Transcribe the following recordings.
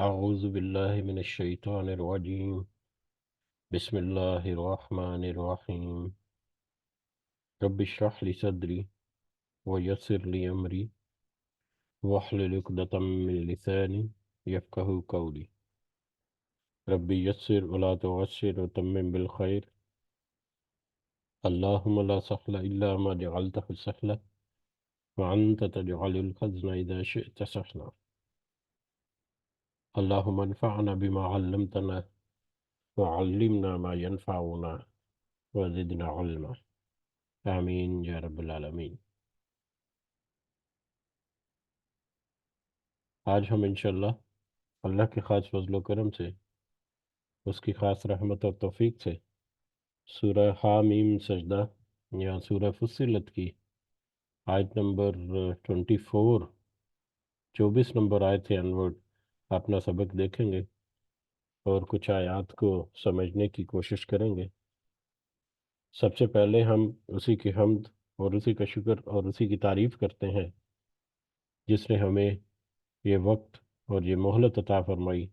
أعوذ بالله من الشيطان الرجيم. بسم الله الرحمن الرحيم. رب اشرح لي صدري ويسر لي أمري واحلل عقدة من لساني يفقهوا قولي. رب يسر ولا تعسر وتمم بالخير. اللهم لا سهل إلا ما جعلته سهلا وأنت تجعل الحزن إذا شئت سهلا. اللهم انفعنا بما علمتنا وعلمنا ما ينفعنا وزدنا علما. آمین یا رب العالمین. آج ہم انشاءاللہ اللہ کے خاص فضل و کرم سے، اس کی خاص رحمت اور توفیق سے سورہ حامیم سجدہ یا سورہ فصلت کی آیت نمبر 24، 24 نمبر آیت سے انورڈ اپنا سبق دیکھیں گے اور کچھ آیات کو سمجھنے کی کوشش کریں گے. سب سے پہلے ہم اسی کی حمد اور اسی کا شکر اور اسی کی تعریف کرتے ہیں جس نے ہمیں یہ وقت اور یہ مہلت عطا فرمائی،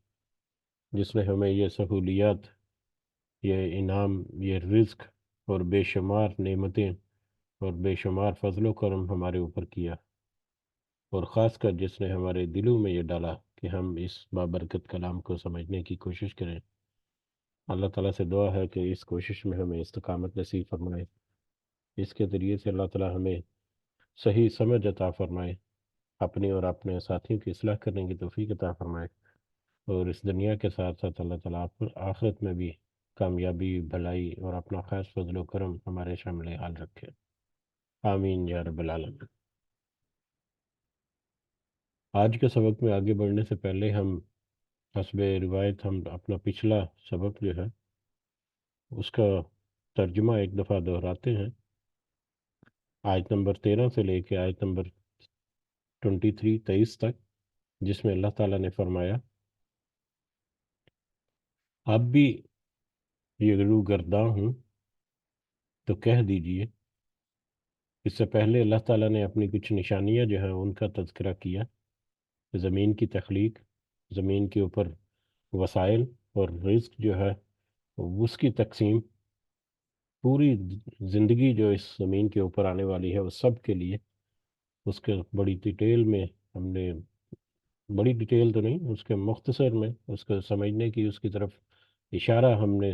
جس نے ہمیں یہ سہولیات، یہ انعام، یہ رزق اور بے شمار نعمتیں اور بے شمار فضل و کرم ہمارے اوپر کیا، اور خاص کر جس نے ہمارے دلوں میں یہ ڈالا کہ ہم اس بابرکت کلام کو سمجھنے کی کوشش کریں. اللہ تعالیٰ سے دعا ہے کہ اس کوشش میں ہمیں استقامت نصیب فرمائے، اس کے ذریعے سے اللہ تعالیٰ ہمیں صحیح سمجھ عطا فرمائے، اپنی اور اپنے ساتھیوں کی اصلاح کرنے کی توفیق عطا فرمائے، اور اس دنیا کے ساتھ ساتھ اللہ تعالیٰ آخرت میں بھی کامیابی، بھلائی اور اپنا خاص فضل و کرم ہمارے شامل حال رکھے. آمین یا رب العالمین. آج کے سبق میں آگے بڑھنے سے پہلے ہم حسب روایت ہم اپنا پچھلا سبق جو ہے اس کا ترجمہ ایک دفعہ دہراتے ہیں، آیت نمبر 13 سے لے کے آیت نمبر 23 تک، جس میں اللہ تعالیٰ نے فرمایا: اب بھی یہ روگرداں ہوں تو کہہ دیجئے. اس سے پہلے اللہ تعالیٰ نے اپنی کچھ نشانیاں جو ہیں ان کا تذکرہ کیا، زمین کی تخلیق، زمین کے اوپر وسائل اور رزق جو ہے اس کی تقسیم، پوری زندگی جو اس زمین کے اوپر آنے والی ہے اس سب کے لیے اس کے بڑی ڈیٹیل میں ہم نے، بڑی ڈیٹیل تو نہیں، اس کے مختصر میں اس کو سمجھنے کی، اس کی طرف اشارہ ہم نے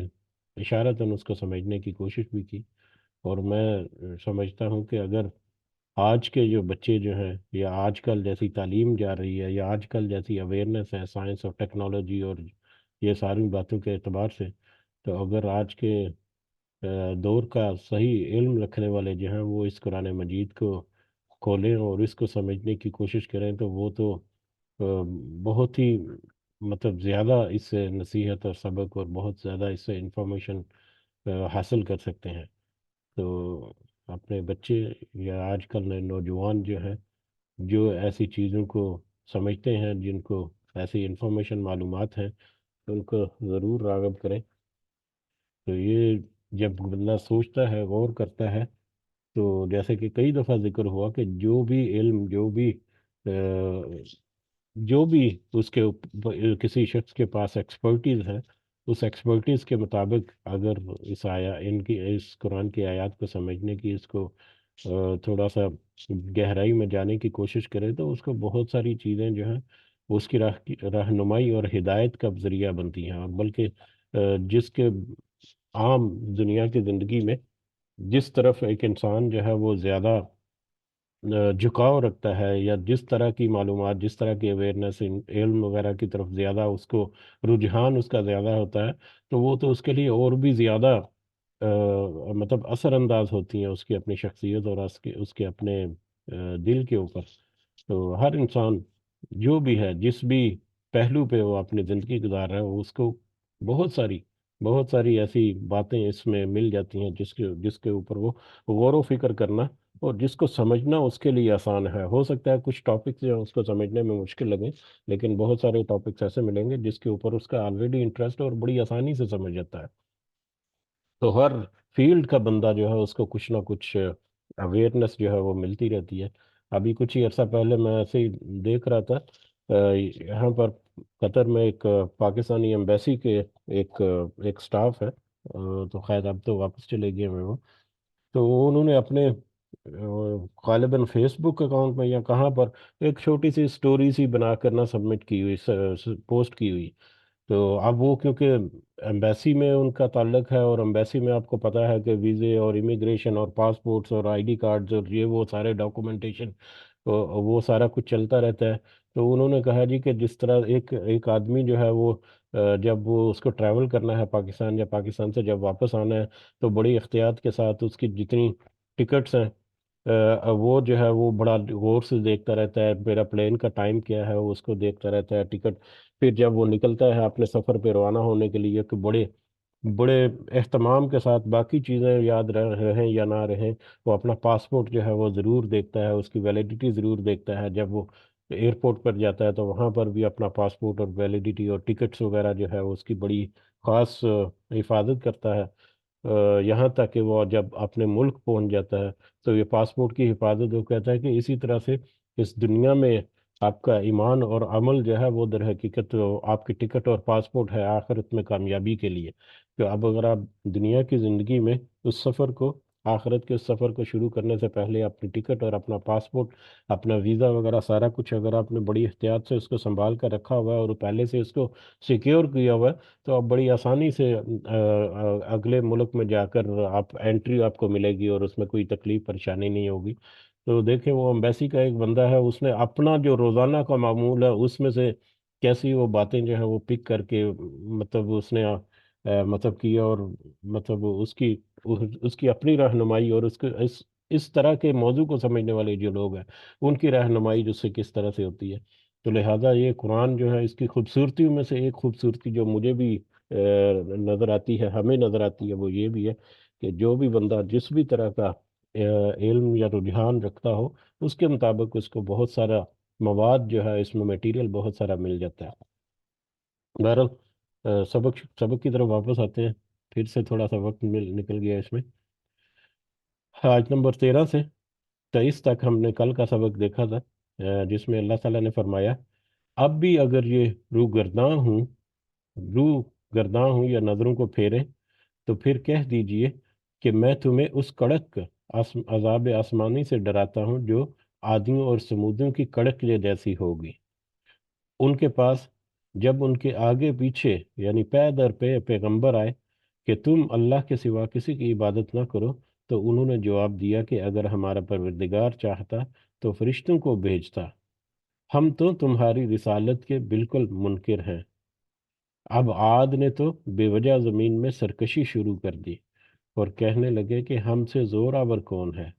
اشارتاً اس کو سمجھنے کی کوشش بھی کی. اور میں سمجھتا ہوں کہ اگر آج کے جو بچے جو ہیں، یا آج کل جیسی تعلیم جا رہی ہے، یا آج کل جیسی اویئرنیس ہے سائنس اور ٹیکنالوجی اور یہ ساری باتوں کے اعتبار سے، تو اگر آج کے دور کا صحیح علم رکھنے والے جو ہیں وہ اس قرآن مجید کو کھولیں اور اس کو سمجھنے کی کوشش کریں تو وہ تو بہت ہی مطلب زیادہ اس سے نصیحت اور سبق اور بہت زیادہ اس سے انفارمیشن حاصل کر سکتے ہیں. تو اپنے بچے یا آج کل نوجوان جو ہے، جو ایسی چیزوں کو سمجھتے ہیں، جن کو ایسی انفارمیشن معلومات ہیں، ان کو ضرور راغب کریں. تو یہ جب بندہ سوچتا ہے، غور کرتا ہے، تو جیسے کہ کئی دفعہ ذکر ہوا کہ جو بھی علم، جو بھی اس کے کسی شخص کے پاس ایکسپرٹیز ہے، اس ایکسپرٹیز کے مطابق اگر اس قرآن کی آیات کو سمجھنے کی، اس کو تھوڑا سا گہرائی میں جانے کی کوشش کرے، تو اس کو بہت ساری چیزیں جو ہیں اس کی رہنمائی اور ہدایت کا ذریعہ بنتی ہیں. اور بلکہ جس کے عام دنیا کی زندگی میں جس طرف ایک انسان جو ہے وہ زیادہ جھکاؤ رکھتا ہے، یا جس طرح کی معلومات، جس طرح کی اویئرنیس، علم وغیرہ کی طرف زیادہ اس کو رجحان اس کا زیادہ ہوتا ہے، تو وہ تو اس کے لیے اور بھی زیادہ مطلب اثر انداز ہوتی ہیں اس کی اپنی شخصیت اور اس کے اپنے دل کے اوپر. تو ہر انسان جو بھی ہے، جس بھی پہلو پہ وہ اپنی زندگی گزار رہا ہے، اس کو بہت ساری ایسی باتیں اس میں مل جاتی ہیں جس کے اوپر وہ غور و فکر کرنا اور جس کو سمجھنا اس کے لیے آسان ہے. ہو سکتا ہے کچھ ٹاپکس جو ہیں اس کو سمجھنے میں مشکل لگیں، لیکن بہت سارے ٹاپکس ایسے ملیں گے جس کے اوپر اس کا آلریڈی انٹرسٹ اور بڑی آسانی سے سمجھ جاتا ہے. تو ہر فیلڈ کا بندہ جو ہے اس کو کچھ نہ کچھ اویئرنیس جو ہے وہ ملتی رہتی ہے. ابھی کچھ ہی عرصہ پہلے میں ایسے ہی دیکھ رہا تھا، یہاں پر قطر میں ایک پاکستانی ایمبیسی کے ایک سٹاف ہے، تو خیر اب تو واپس چلے گئے ہیں وہ. تو انہوں نے اپنے غالباً فیس بک اکاؤنٹ میں یا کہاں پر ایک چھوٹی سی سٹوری سی بنا کر نہ سبمٹ کی ہوئی، پوسٹ کی ہوئی. تو اب وہ کیونکہ ایمبیسی میں ان کا تعلق ہے، اور ایمبیسی میں آپ کو پتہ ہے کہ ویزے اور امیگریشن اور پاسپورٹس اور آئی ڈی کارڈز اور یہ وہ سارے ڈاکومنٹیشن، وہ سارا کچھ چلتا رہتا ہے. تو انہوں نے کہا جی کہ جس طرح ایک ایک آدمی جو ہے وہ جب وہ اس کو ٹریول کرنا ہے پاکستان، یا پاکستان سے جب واپس آنا ہے، تو بڑی احتیاط کے ساتھ اس کی جتنی ٹکٹس ہیں وہ جو ہے وہ بڑا غور سے دیکھتا رہتا ہے. میرا پلین کا ٹائم کیا ہے وہ اس کو دیکھتا رہتا ہے، ٹکٹ. پھر جب وہ نکلتا ہے اپنے سفر پہ روانہ ہونے کے لیے، کہ بڑے بڑے اہتمام کے ساتھ باقی چیزیں یاد رہیں یا نہ رہیں، وہ اپنا پاسپورٹ جو ہے وہ ضرور دیکھتا ہے، اس کی ویلیڈیٹی ضرور دیکھتا ہے. جب وہ ایئرپورٹ پر جاتا ہے تو وہاں پر بھی اپنا پاسپورٹ اور ویلیڈیٹی اور ٹکٹس وغیرہ جو ہے اس کی بڑی خاص حفاظت کرتا ہے. یہاں تک کہ وہ جب اپنے ملک پہنچ جاتا ہے تو یہ پاسپورٹ کی حفاظت، وہ کہتا ہے کہ اسی طرح سے اس دنیا میں آپ کا ایمان اور عمل جو ہے وہ در حقیقت آپ کی ٹکٹ اور پاسپورٹ ہے آخرت میں کامیابی کے لیے. کہ اب اگر آپ دنیا کی زندگی میں اس سفر کو، آخرت کے اس سفر کو شروع کرنے سے پہلے اپنی ٹکٹ اور اپنا پاسپورٹ، اپنا ویزا وغیرہ سارا کچھ اگر آپ نے بڑی احتیاط سے اس کو سنبھال کر رکھا ہوا ہے اور پہلے سے اس کو سیکیور کیا ہوا ہے، تو آپ بڑی آسانی سے اگلے ملک میں جا کر آپ انٹری آپ کو ملے گی، اور اس میں کوئی تکلیف پریشانی نہیں ہوگی. تو دیکھیں وہ امبیسی کا ایک بندہ ہے، اس نے اپنا جو روزانہ کا معمول ہے اس میں سے کیسی وہ باتیں جو ہیں وہ پک کر کے، مطلب اس نے مطلب کیا، اور مطلب اس کی اپنی رہنمائی، اور اس طرح کے موضوع کو سمجھنے والے جو لوگ ہیں ان کی رہنمائی جس سے کس طرح سے ہوتی ہے. تو لہٰذا یہ قرآن جو ہے اس کی خوبصورتیوں میں سے ایک خوبصورتی جو مجھے بھی نظر آتی ہے، ہمیں نظر آتی ہے، وہ یہ بھی ہے کہ جو بھی بندہ جس بھی طرح کا علم یا رجحان رکھتا ہو، اس کے مطابق اس کو بہت سارا مواد جو ہے اس میں میٹیریل بہت سارا مل جاتا ہے. بہرحال سبق کی طرف واپس آتے ہیں. پھر سے تھوڑا سا وقت نکل گیا اس میں. آج نمبر 13 سے 23 تک ہم نے کل کا سبق دیکھا تھا، جس میں اللہ تعالیٰ نے فرمایا، اب بھی اگر یہ روح گرداں ہوں یا نظروں کو پھیریں، تو پھر کہہ دیجئے کہ میں تمہیں اس کڑک عذاب آسمانی سے ڈراتا ہوں جو عادیوں اور سمودیوں کی کڑک جیسی ہوگی. ان کے پاس جب ان کے آگے پیچھے یعنی پے در پے پیغمبر آئے کہ تم اللہ کے سوا کسی کی عبادت نہ کرو، تو انہوں نے جواب دیا کہ اگر ہمارا پروردگار چاہتا تو فرشتوں کو بھیجتا، ہم تو تمہاری رسالت کے بالکل منکر ہیں. اب عاد نے تو بے وجہ زمین میں سرکشی شروع کر دی اور کہنے لگے کہ ہم سے زور آور کون ہے؟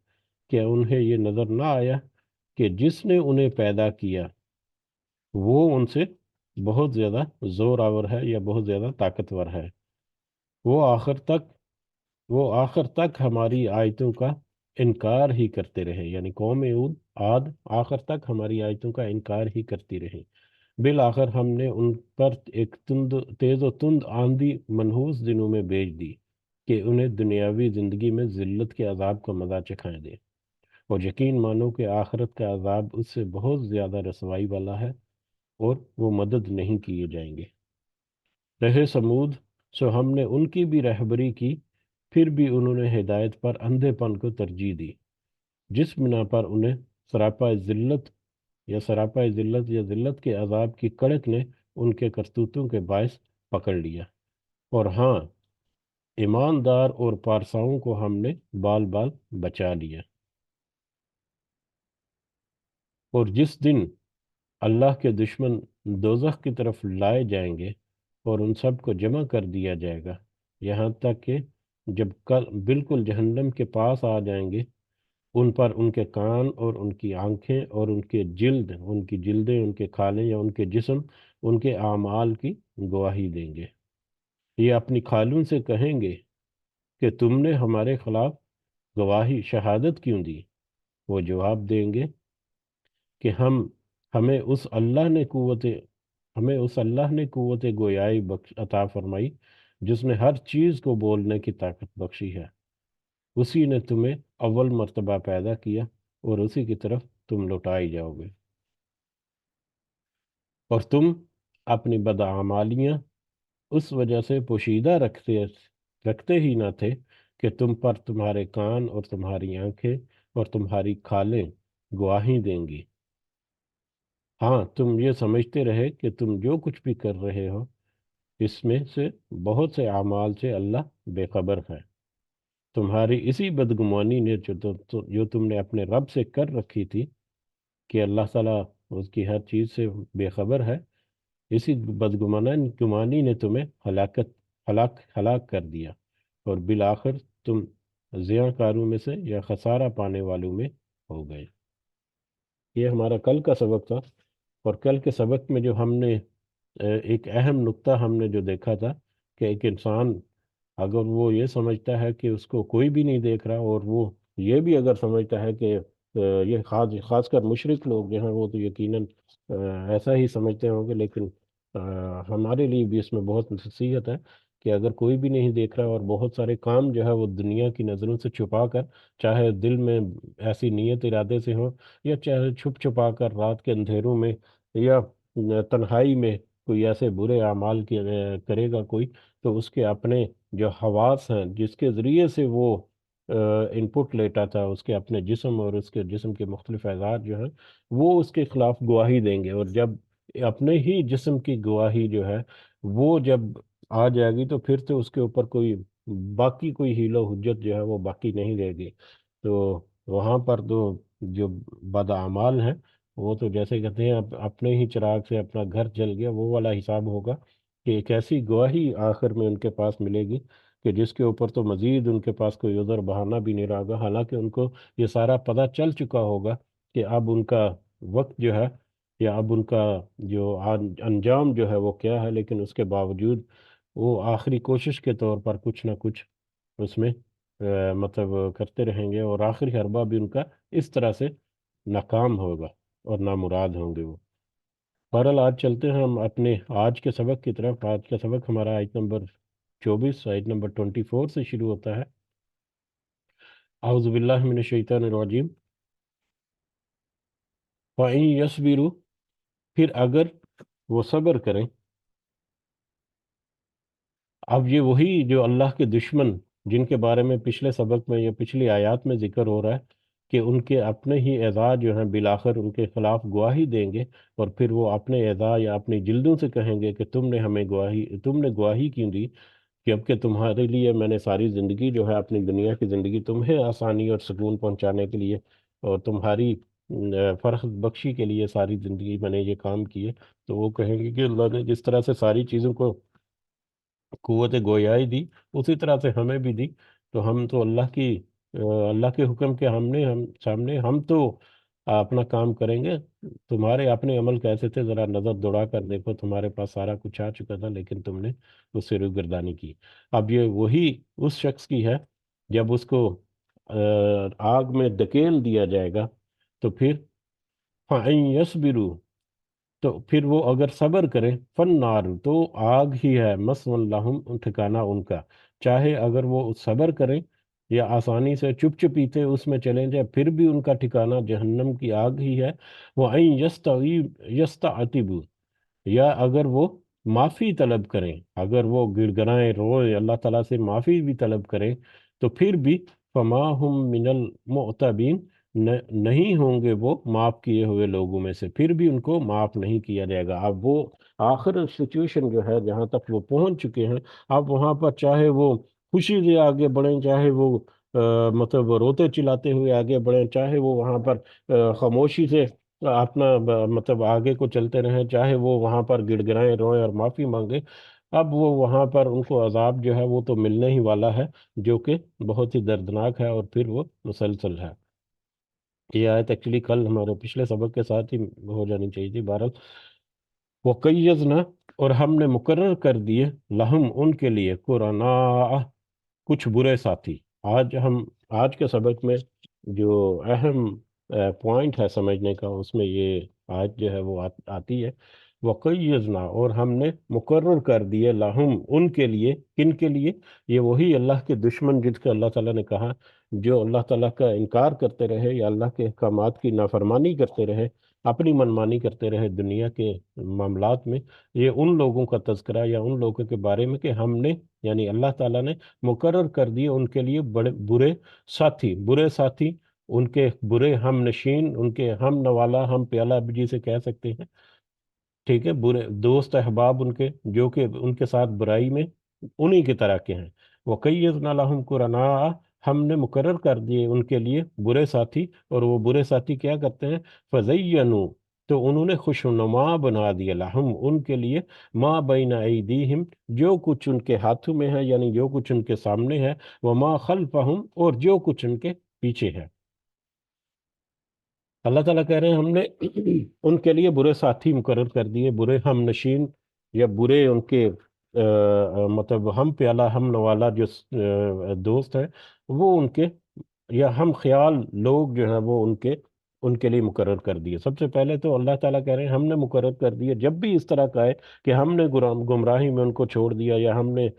کیا انہیں یہ نظر نہ آیا کہ جس نے انہیں پیدا کیا وہ ان سے بہت زیادہ زور آور ہے یا بہت زیادہ طاقتور ہے؟ وہ آخر تک وہ آخر تک ہماری آیتوں کا انکار ہی کرتے رہے، یعنی قوم عاد آخر تک ہماری آیتوں کا انکار ہی کرتی رہی. بالآخر ہم نے ان پر ایک تیز و تند آندھی منحوس دنوں میں بھیج دی کہ انہیں دنیاوی زندگی میں ذلت کے عذاب کا مزہ چکھائیں دے، اور یقین مانو کہ آخرت کا عذاب اس سے بہت زیادہ رسوائی والا ہے، اور وہ مدد نہیں کیے جائیں گے. رہے سمود، سو ہم نے ان کی بھی رہبری کی، پھر بھی انہوں نے ہدایت پر اندھے پن کو ترجیح دی، جس بنا پر انہیں سراپا ذلت یا ذلت کے عذاب کی کڑک نے ان کے کرتوتوں کے باعث پکڑ لیا. اور ہاں، ایماندار اور پارساؤں کو ہم نے بال بال بچا لیا. اور جس دن اللہ کے دشمن دوزخ کی طرف لائے جائیں گے اور ان سب کو جمع کر دیا جائے گا، یہاں تک کہ جب بالکل جہنم کے پاس آ جائیں گے، ان پر ان کے کان اور ان کی آنکھیں اور ان کی جلدیں، ان کے کھالیں یا ان کے جسم ان کے اعمال کی گواہی دیں گے. یہ اپنی خالوں سے کہیں گے کہ تم نے ہمارے خلاف گواہی شہادت کیوں دی؟ وہ جواب دیں گے کہ ہمیں اس اللہ نے قوت ہمیں اس اللہ نے قوت گویائی عطا فرمائی جس نے ہر چیز کو بولنے کی طاقت بخشی ہے. اسی نے تمہیں اول مرتبہ پیدا کیا اور اسی کی طرف تم لوٹائی جاؤ گے. اور تم اپنی بدعمالیاں اس وجہ سے پوشیدہ رکھتے ہی نہ تھے کہ تم پر تمہارے کان اور تمہاری آنکھیں اور تمہاری کھالیں گواہی دیں گی۔ ہاں، تم یہ سمجھتے رہے کہ تم جو کچھ بھی کر رہے ہو اس میں سے بہت سے اعمال سے اللہ بے خبر ہے۔ تمہاری اسی بدگمانی نے جو تم نے اپنے رب سے کر رکھی تھی کہ اللہ تعالیٰ اس کی ہر چیز سے بے خبر ہے، اسی بدگمانی نے تمہیں ہلاک کر دیا، اور بالآخر تم زیاں کاروں میں سے یا خسارہ پانے والوں میں ہو گئے۔ یہ ہمارا کل کا سبق تھا، اور کل کے سبق میں جو ہم نے ایک اہم نقطہ ہم نے جو دیکھا تھا کہ ایک انسان اگر وہ یہ سمجھتا ہے کہ اس کو کوئی بھی نہیں دیکھ رہا، اور وہ یہ بھی اگر سمجھتا ہے کہ یہ خاص کر مشرک لوگ جو ہیں وہ تو یقیناً ایسا ہی سمجھتے ہوں گے، لیکن ہمارے لیے بھی اس میں بہت نصیحت ہے کہ اگر کوئی بھی نہیں دیکھ رہا اور بہت سارے کام جو ہے وہ دنیا کی نظروں سے چھپا کر، چاہے دل میں ایسی نیت ارادے سے ہو، یا چاہے چھپ چھپا کر رات کے اندھیروں میں، یا تنہائی میں کوئی ایسے برے اعمال کرے گا کوئی، تو اس کے اپنے جو حواس ہیں جس کے ذریعے سے وہ ان پٹ لیتا تھا، اس کے اپنے جسم اور اس کے جسم کے مختلف اعضاء جو ہیں وہ اس کے خلاف گواہی دیں گے، اور جب اپنے ہی جسم کی گواہی جو ہے وہ جب آ جائے گی تو پھر تو اس کے اوپر باقی کوئی حیل و حجت جو ہے وہ باقی نہیں رہے گی۔ تو وہاں پر تو جو بدعمال ہیں وہ تو جیسے کہتے ہیں اپنے ہی چراغ سے اپنا گھر جل گیا، وہ والا حساب ہوگا کہ ایک ایسی گواہی آخر میں ان کے پاس ملے گی کہ جس کے اوپر تو مزید ان کے پاس کوئی عذر بہانہ بھی نہیں رہا گا، حالانکہ ان کو یہ سارا پتہ چل چکا ہوگا کہ اب ان کا وقت جو ہے، یا اب ان کا جو انجام جو ہے وہ کیا ہے، لیکن اس کے باوجود وہ آخری کوشش کے طور پر کچھ نہ کچھ اس میں مطلب کرتے رہیں گے، اور آخری حربہ بھی ان کا اس طرح سے ناکام ہوگا اور نامراد ہوں گے وہ۔ بہرحال آج چلتے ہیں ہم اپنے آج کے سبق کی طرف۔ آج کا سبق ہمارا آیت نمبر 24، آیت نمبر 24 سے شروع ہوتا ہے۔ اعوذ باللہ من الشیطان الرجیم۔ وَإِن يَصْبِرُوا، پھر اگر وہ صبر کریں۔ اب یہ وہی جو اللہ کے دشمن جن کے بارے میں پچھلے سبق میں یا پچھلی آیات میں ذکر ہو رہا ہے کہ ان کے اپنے ہی اعضاء جو ہیں بالآخر ان کے خلاف گواہی دیں گے، اور پھر وہ اپنے اعضاء یا اپنی جلدوں سے کہیں گے کہ تم نے گواہی کیوں دی کہ اب کہ تمہارے لیے میں نے ساری زندگی جو ہے، اپنی دنیا کی زندگی تمہیں آسانی اور سکون پہنچانے کے لیے اور تمہاری فرحت بخشی کے لیے ساری زندگی میں نے یہ کام کیے۔ تو وہ کہیں گے کہ اللہ نے جس طرح سے ساری چیزوں کو قوت گویائی دی، اسی طرح سے ہمیں بھی دی، تو ہم تو اللہ کے حکم کے ہم سامنے ہم تو اپنا کام کریں گے۔ تمہارے اپنے عمل کیسے تھے ذرا نظر دوڑا کر دیکھو، تمہارے پاس سارا کچھ آ چکا تھا لیکن تم نے اس سے روگردانی کی۔ اب یہ وہی اس شخص کی ہے جب اس کو آگ میں دھکیل دیا جائے گا، تو پھر فَإِن يَصْبِرُوا، تو پھر وہ اگر صبر کریں، فن نار، تو آگ ہی ہے، مسون لہم، ٹھکانہ ان کا، چاہے اگر وہ صبر کریں یا آسانی سے چپ چپیتے اس میں چلیں جائیں، پھر بھی ان کا ٹھکانہ جہنم کی آگ ہی ہے۔ وَإِن يَسْتَعْتِبُوا، یا اگر وہ معافی طلب کریں، اگر وہ گڑ گڑائیں روئیں اللہ تعالیٰ سے معافی بھی طلب کریں، تو پھر بھی فما ہم من المعتبین، نہیں ہوں گے وہ معاف کیے ہوئے لوگوں میں سے، پھر بھی ان کو معاف نہیں کیا جائے گا۔ اب وہ آخر سچویشن جو ہے جہاں تک وہ پہنچ چکے ہیں، اب وہاں پر چاہے وہ خوشی سے آگے بڑھیں، چاہے وہ مطلب روتے چلاتے ہوئے آگے بڑھیں، چاہے وہ وہاں پر خاموشی سے اپنا مطلب آگے کو چلتے رہیں، چاہے وہ وہاں پر گڑ گڑائیں روئیں اور معافی مانگے، اب وہ وہاں پر ان کو عذاب جو ہے وہ تو ملنے ہی والا ہے، جو کہ بہت ہی دردناک ہے، اور پھر وہ مسلسل ہے۔ یہ آیت ایکچولی کل ہمارے پچھلے سبق کے ساتھ ہی ہو جانی چاہیے تھی۔ بہرحال وَقَيَّضْنَا، اور ہم نے مقرر کر دیے، لہم، ان کے لیے، قرناء، کچھ برے ساتھی۔ آج کے سبق میں جو اہم پوائنٹ ہے سمجھنے کا، اس میں یہ آیت جو ہے وہ آتی ہے، وَقَيَّضْنَا، اور ہم نے مقرر کر دیے، لہم، ان کے لیے، کن کے لیے؟ یہ وہی اللہ کے دشمن جس کا اللہ تعالیٰ نے کہا جو اللہ تعالیٰ کا انکار کرتے رہے یا اللہ کے احکامات کی نافرمانی کرتے رہے، اپنی منمانی کرتے رہے دنیا کے معاملات میں، یہ ان لوگوں کا تذکرہ یا ان لوگوں کے بارے میں کہ ہم نے، یعنی اللہ تعالیٰ نے مقرر کر دیے ان کے لیے بڑے برے ساتھی، ان کے برے ہم نشین، ان کے ہم نوالا، ہم پیالہ بھی جسے کہہ سکتے ہیں، ٹھیک ہے، برے دوست احباب ان کے، جو کہ ان کے ساتھ برائی میں انہی کی طرح کے ہیں۔ وَقَيَّضْنَا لَهُمْ قُرَنَاءَ، ہم نے مقرر کر دیے ان کے لیے برے ساتھی، اور وہ برے ساتھی کیا کرتے ہیں؟ فَزَيَّنُوا، تو انہوں نے خوشنما بنا دیا، لہم ان کے لیے، ما بین ایدیہم، جو کچھ ان کے ہاتھوں میں ہے، یعنی جو کچھ ان کے سامنے ہے، وما خلفہم، اور جو کچھ ان کے پیچھے ہے۔ اللہ تعالیٰ کہہ رہے ہیں ہم نے ان کے لیے برے ساتھی مقرر کر دیے، برے ہم نشین، یا برے ان کے مطلب ہم پیالہ ہم نوالا جو دوست ہیں، وہ ان کے، یا ہم خیال لوگ جو ہیں وہ ان کے لیے مقرر کر دیے۔ سب سے پہلے تو اللہ تعالیٰ کہہ رہے ہیں ہم نے مقرر کر دیے، جب بھی اس طرح کا ہے کہ ہم نے گمراہی میں ان کو چھوڑ دیا، یا ہم نے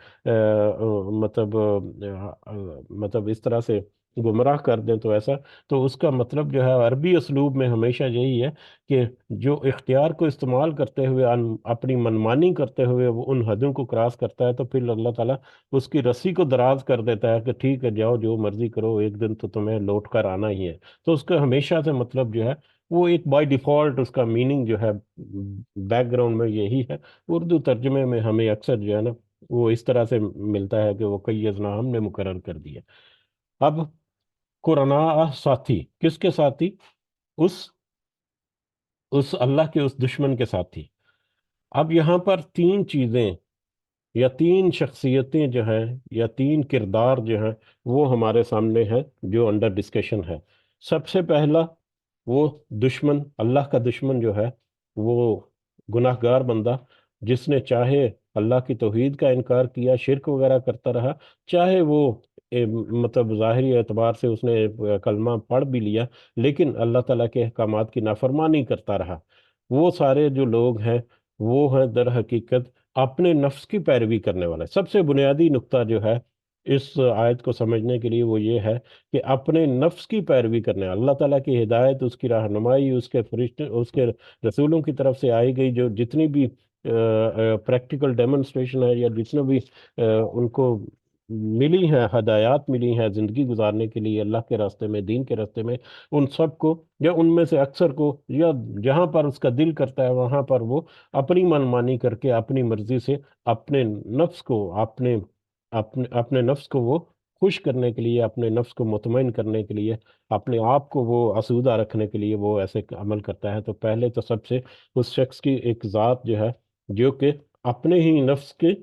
مطلب اس طرح سے گمراہ کر دیں، تو ایسا، تو اس کا مطلب جو ہے عربی اسلوب میں ہمیشہ یہی ہے کہ جو اختیار کو استعمال کرتے ہوئے اپنی منمانی کرتے ہوئے وہ ان حدوں کو کراس کرتا ہے، تو پھر اللہ تعالیٰ اس کی رسی کو دراز کر دیتا ہے کہ ٹھیک ہے، جاؤ جو مرضی کرو، ایک دن تو تمہیں لوٹ کر آنا ہی ہے۔ تو اس کا ہمیشہ سے مطلب جو ہے وہ ایک بائی ڈیفالٹ اس کا میننگ جو ہے بیک گراؤنڈ میں یہی ہے۔ اردو ترجمے میں ہمیں اکثر جو ہے نا وہ اس طرح سے ملتا ہے کہ وہ کئی ازنا ہم نے مقرر کر دیا۔ اب قرآن ساتھی، کس کے ساتھی؟ اس اس اللہ کے اس دشمن کے ساتھی۔ اب یہاں پر تین چیزیں یا تین شخصیتیں جو ہیں یا تین کردار جو ہیں وہ ہمارے سامنے ہیں، جو انڈر ڈسکشن ہے۔ سب سے پہلا، وہ دشمن، اللہ کا دشمن جو ہے، وہ گناہ گار بندہ، جس نے چاہے اللہ کی توحید کا انکار کیا، شرک وغیرہ کرتا رہا، چاہے وہ مطلب ظاہری اعتبار سے اس نے کلمہ پڑھ بھی لیا، لیکن اللہ تعالیٰ کے احکامات کی نافرمانی کرتا رہا۔ وہ سارے جو لوگ ہیں وہ ہیں در حقیقت اپنے نفس کی پیروی کرنے والے۔ سب سے بنیادی نقطہ جو ہے اس آیت کو سمجھنے کے لیے وہ یہ ہے کہ اپنے نفس کی پیروی کرنے، اللہ تعالیٰ کی ہدایت، اس کی رہنمائی، اس کے فرشتے، اس کے رسولوں کی طرف سے آئی گئی جو جتنی بھی پریکٹیکل ڈیمونسٹریشن ہے، یا جتنے بھی ان کو ملی ہیں ہدایات، ملی ہیں زندگی گزارنے کے لیے اللہ کے راستے میں، دین کے راستے میں، ان سب کو، یا ان میں سے اکثر کو، یا جہاں پر اس کا دل کرتا ہے وہاں پر وہ اپنی منمانی کر کے اپنی مرضی سے اپنے نفس کو، اپنے نفس کو وہ خوش کرنے کے لیے، اپنے نفس کو مطمئن کرنے کے لیے، اپنے آپ کو وہ آسودہ رکھنے کے لیے وہ ایسے عمل کرتا ہے۔ تو پہلے تو سب سے اس شخص کی ایک ذات جو ہے جو کہ اپنے ہی نفس کی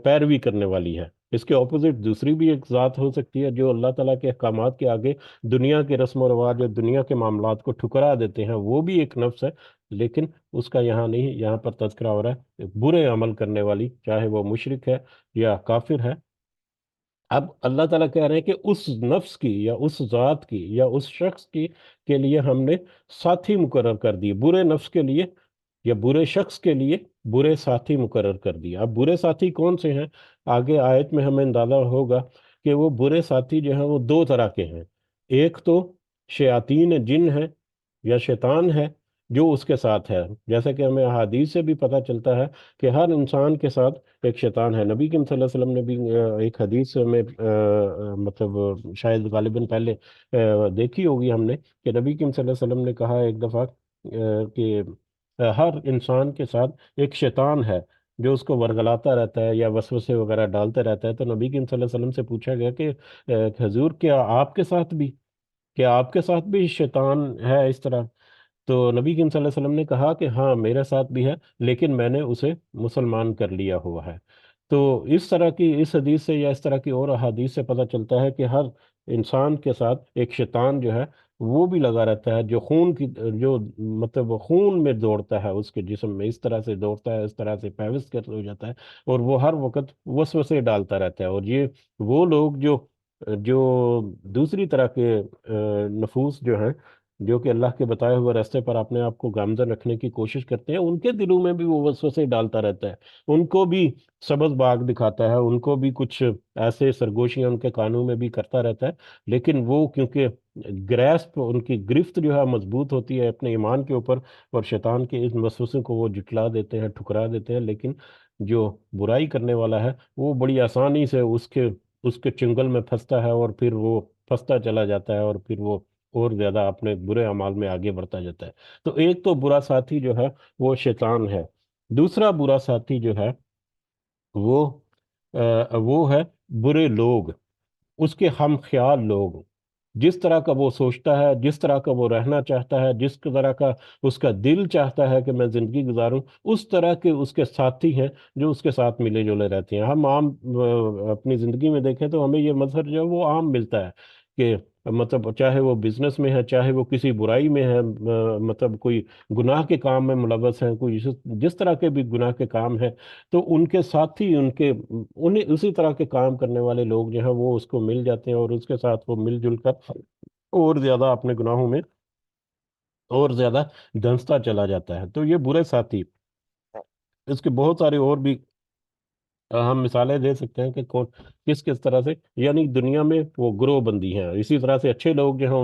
پیروی کرنے والی ہے۔ اس کے اپوزٹ دوسری بھی ایک ذات ہو سکتی ہے جو اللہ تعالیٰ کے احکامات کے آگے دنیا کے رسم و رواج اور دنیا کے معاملات کو ٹھکرا دیتے ہیں، وہ بھی ایک نفس ہے، لیکن اس کا یہاں نہیں، یہاں پر تذکرہ ہو رہا ہے برے عمل کرنے والی، چاہے وہ مشرک ہے یا کافر ہے۔ اب اللہ تعالیٰ کہہ رہے ہیں کہ اس نفس کی یا اس ذات کی یا اس شخص کی کے لیے ہم نے ساتھی مقرر کر دیے، برے نفس کے لیے یا برے شخص کے لیے برے ساتھی مقرر کر دیا۔ اب برے ساتھی کون سے ہیں؟ آگے آیت میں ہمیں اندازہ ہوگا کہ وہ برے ساتھی جو ہیں وہ دو طرح کے ہیں۔ ایک تو شیاطین جن ہے یا شیطان ہے جو اس کے ساتھ ہے، جیسا کہ ہمیں احادیث سے بھی پتہ چلتا ہے کہ ہر انسان کے ساتھ ایک شیطان ہے۔ نبی کریم صلی اللہ علیہ وسلم نے بھی ایک حدیث میں مطلب شاید غالباً پہلے دیکھی ہوگی ہم نے، کہ نبی کریم صلی اللہ علیہ وسلم نے کہا ایک دفعہ کہ ہر انسان کے ساتھ ایک شیطان ہے جو اس کو ورگلاتا رہتا ہے یا وسوسے وغیرہ ڈالتا رہتا ہے۔ تو نبی کریم صلی اللہ علیہ وسلم سے پوچھا گیا کہ حضور کیا آپ کے ساتھ بھی شیطان ہے اس طرح؟ تو نبی کریم صلی اللہ علیہ وسلم نے کہا کہ ہاں میرے ساتھ بھی ہے، لیکن میں نے اسے مسلمان کر لیا ہوا ہے۔ تو اس طرح کی اس حدیث سے یا اس طرح کی اور احادیث سے پتہ چلتا ہے کہ ہر انسان کے ساتھ ایک شیطان جو ہے وہ بھی لگا رہتا ہے، جو مطلب خون میں دوڑتا ہے، اس کے جسم میں اس طرح سے دوڑتا ہے، اس طرح سے پیوست کر ہو جاتا ہے، اور وہ ہر وقت وسوسے ڈالتا رہتا ہے۔ اور یہ وہ لوگ جو دوسری طرح کے نفوس جو ہیں جو کہ اللہ کے بتائے ہوئے راستے پر اپنے آپ کو گامزن رکھنے کی کوشش کرتے ہیں، ان کے دلوں میں بھی وہ وسوسے ڈالتا رہتا ہے، ان کو بھی سبز باغ دکھاتا ہے، ان کو بھی کچھ ایسے سرگوشیاں ان کے کانوں میں بھی کرتا رہتا ہے، لیکن وہ کیونکہ گریسپ ان کی گرفت جو ہے مضبوط ہوتی ہے اپنے ایمان کے اوپر، اور شیطان کے اس وسوسے کو وہ جٹلا دیتے ہیں، ٹھکرا دیتے ہیں، لیکن جو برائی کرنے والا ہے وہ بڑی آسانی سے اس کے چنگل میں پھنستا ہے، اور پھر وہ پھنستا چلا جاتا ہے، اور پھر وہ اور زیادہ اپنے برے اعمال میں آگے بڑھتا جاتا ہے۔ تو ایک تو برا ساتھی جو ہے وہ شیطان ہے، دوسرا برا ساتھی جو ہے وہ وہ ہے برے لوگ، اس کے ہم خیال لوگ، جس طرح کا وہ سوچتا ہے، جس طرح کا وہ رہنا چاہتا ہے، جس طرح کا اس کا دل چاہتا ہے کہ میں زندگی گزاروں، اس طرح کے اس کے ساتھی ہیں جو اس کے ساتھ ملے جلے رہتے ہیں۔ ہم عام اپنی زندگی میں دیکھیں تو ہمیں یہ منظر جو ہے وہ عام ملتا ہے کہ مطلب چاہے وہ بزنس میں ہے، چاہے وہ کسی برائی میں ہے، مطلب کوئی گناہ کے کام میں ملوث ہے، کوئی جس طرح کے بھی گناہ کے کام ہے، تو ان کے ساتھی انہیں اسی طرح کے کام کرنے والے لوگ جو ہیں وہ اس کو مل جاتے ہیں، اور اس کے ساتھ وہ مل جل کر اور زیادہ اپنے گناہوں میں اور زیادہ دھنستا چلا جاتا ہے۔ تو یہ برے ساتھی، اس کے بہت سارے اور بھی ہم مثالیں دے سکتے ہیں کہ کس کس طرح سے، یعنی دنیا میں وہ گروہ بندی ہیں، اسی طرح سے اچھے لوگ جو ہیں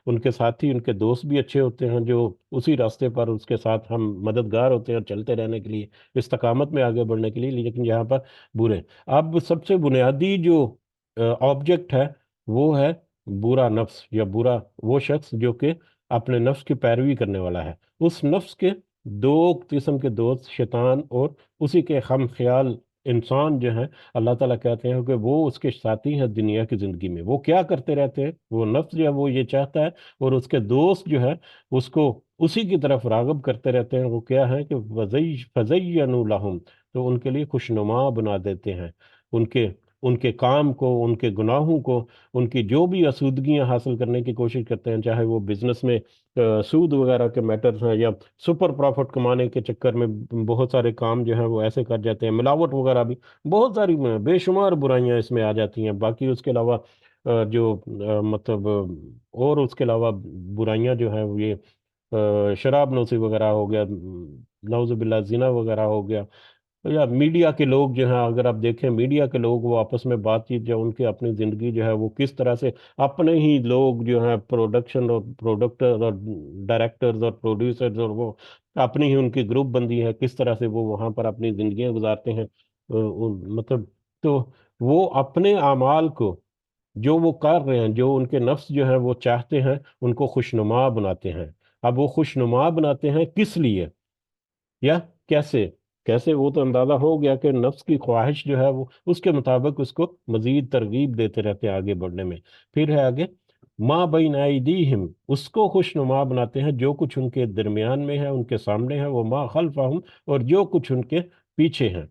ان کے ساتھی، ان کے دوست بھی اچھے ہوتے ہیں جو اسی راستے پر اس کے ساتھ ہم مددگار ہوتے ہیں چلتے رہنے کے لیے، استقامت میں آگے بڑھنے کے لیے، لیکن یہاں پر برے۔ اب سب سے بنیادی جو آبجیکٹ ہے وہ ہے برا نفس، یا برا وہ شخص جو کہ اپنے نفس کی پیروی کرنے والا ہے۔ اس نفس کے دو قسم کے دوست، شیطان اور اسی کے ہم خیال انسان جو ہیں، اللہ تعالیٰ کہتے ہیں کہ وہ اس کے ساتھی ہیں دنیا کی زندگی میں۔ وہ کیا کرتے رہتے ہیں؟ وہ نفس جو ہے وہ یہ چاہتا ہے، اور اس کے دوست جو ہے اس کو اسی کی طرف راغب کرتے رہتے ہیں۔ وہ کیا ہے کہ فَزَيَّنُوا لَهُمْ، تو ان کے لیے خوشنما بنا دیتے ہیں ان کے ان کے کام کو، ان کے گناہوں کو، ان کی جو بھی آسودگیاں حاصل کرنے کی کوشش کرتے ہیں، چاہے وہ بزنس میں سود وغیرہ کے میٹرز ہیں، یا سپر پروفٹ کمانے کے چکر میں بہت سارے کام جو ہیں وہ ایسے کر جاتے ہیں، ملاوٹ وغیرہ بھی بہت ساری بے شمار برائیاں اس میں آ جاتی ہیں۔ باقی اس کے علاوہ جو مطلب اور اس کے علاوہ برائیاں جو ہیں وہ یہ شراب نوشی وغیرہ ہو گیا، نعوذ باللہ زنا وغیرہ ہو گیا، یا میڈیا کے لوگ جو ہیں، اگر آپ دیکھیں میڈیا کے لوگ وہ آپس میں بات چیت جو ان کے اپنی زندگی جو ہے وہ کس طرح سے اپنے ہی لوگ جو ہیں پروڈکشن اور پروڈکٹر اور ڈائریکٹرز اور پروڈیوسرز، اور وہ اپنی ہی ان کی گروپ بندی ہے، کس طرح سے وہ وہاں پر اپنی زندگیاں گزارتے ہیں، مطلب تو وہ اپنے اعمال کو جو وہ کر رہے ہیں، جو ان کے نفس جو ہیں وہ چاہتے ہیں، ان کو خوشنما بناتے ہیں۔ اب وہ خوشنما بناتے ہیں کس لیے، یا کیسے؟ کیسے وہ تو اندازہ ہو گیا کہ نفس کی خواہش جو ہے وہ اس کے مطابق اس کو مزید ترغیب دیتے رہتے ہیں آگے بڑھنے میں۔ پھر ہے آگے ماں بین ایدیہم، اس کو خوشنما بناتے ہیں جو کچھ ان کے درمیان میں ہے، ان کے سامنے ہے، وہ ما خلفہم، اور جو کچھ ان کے پیچھے ہیں،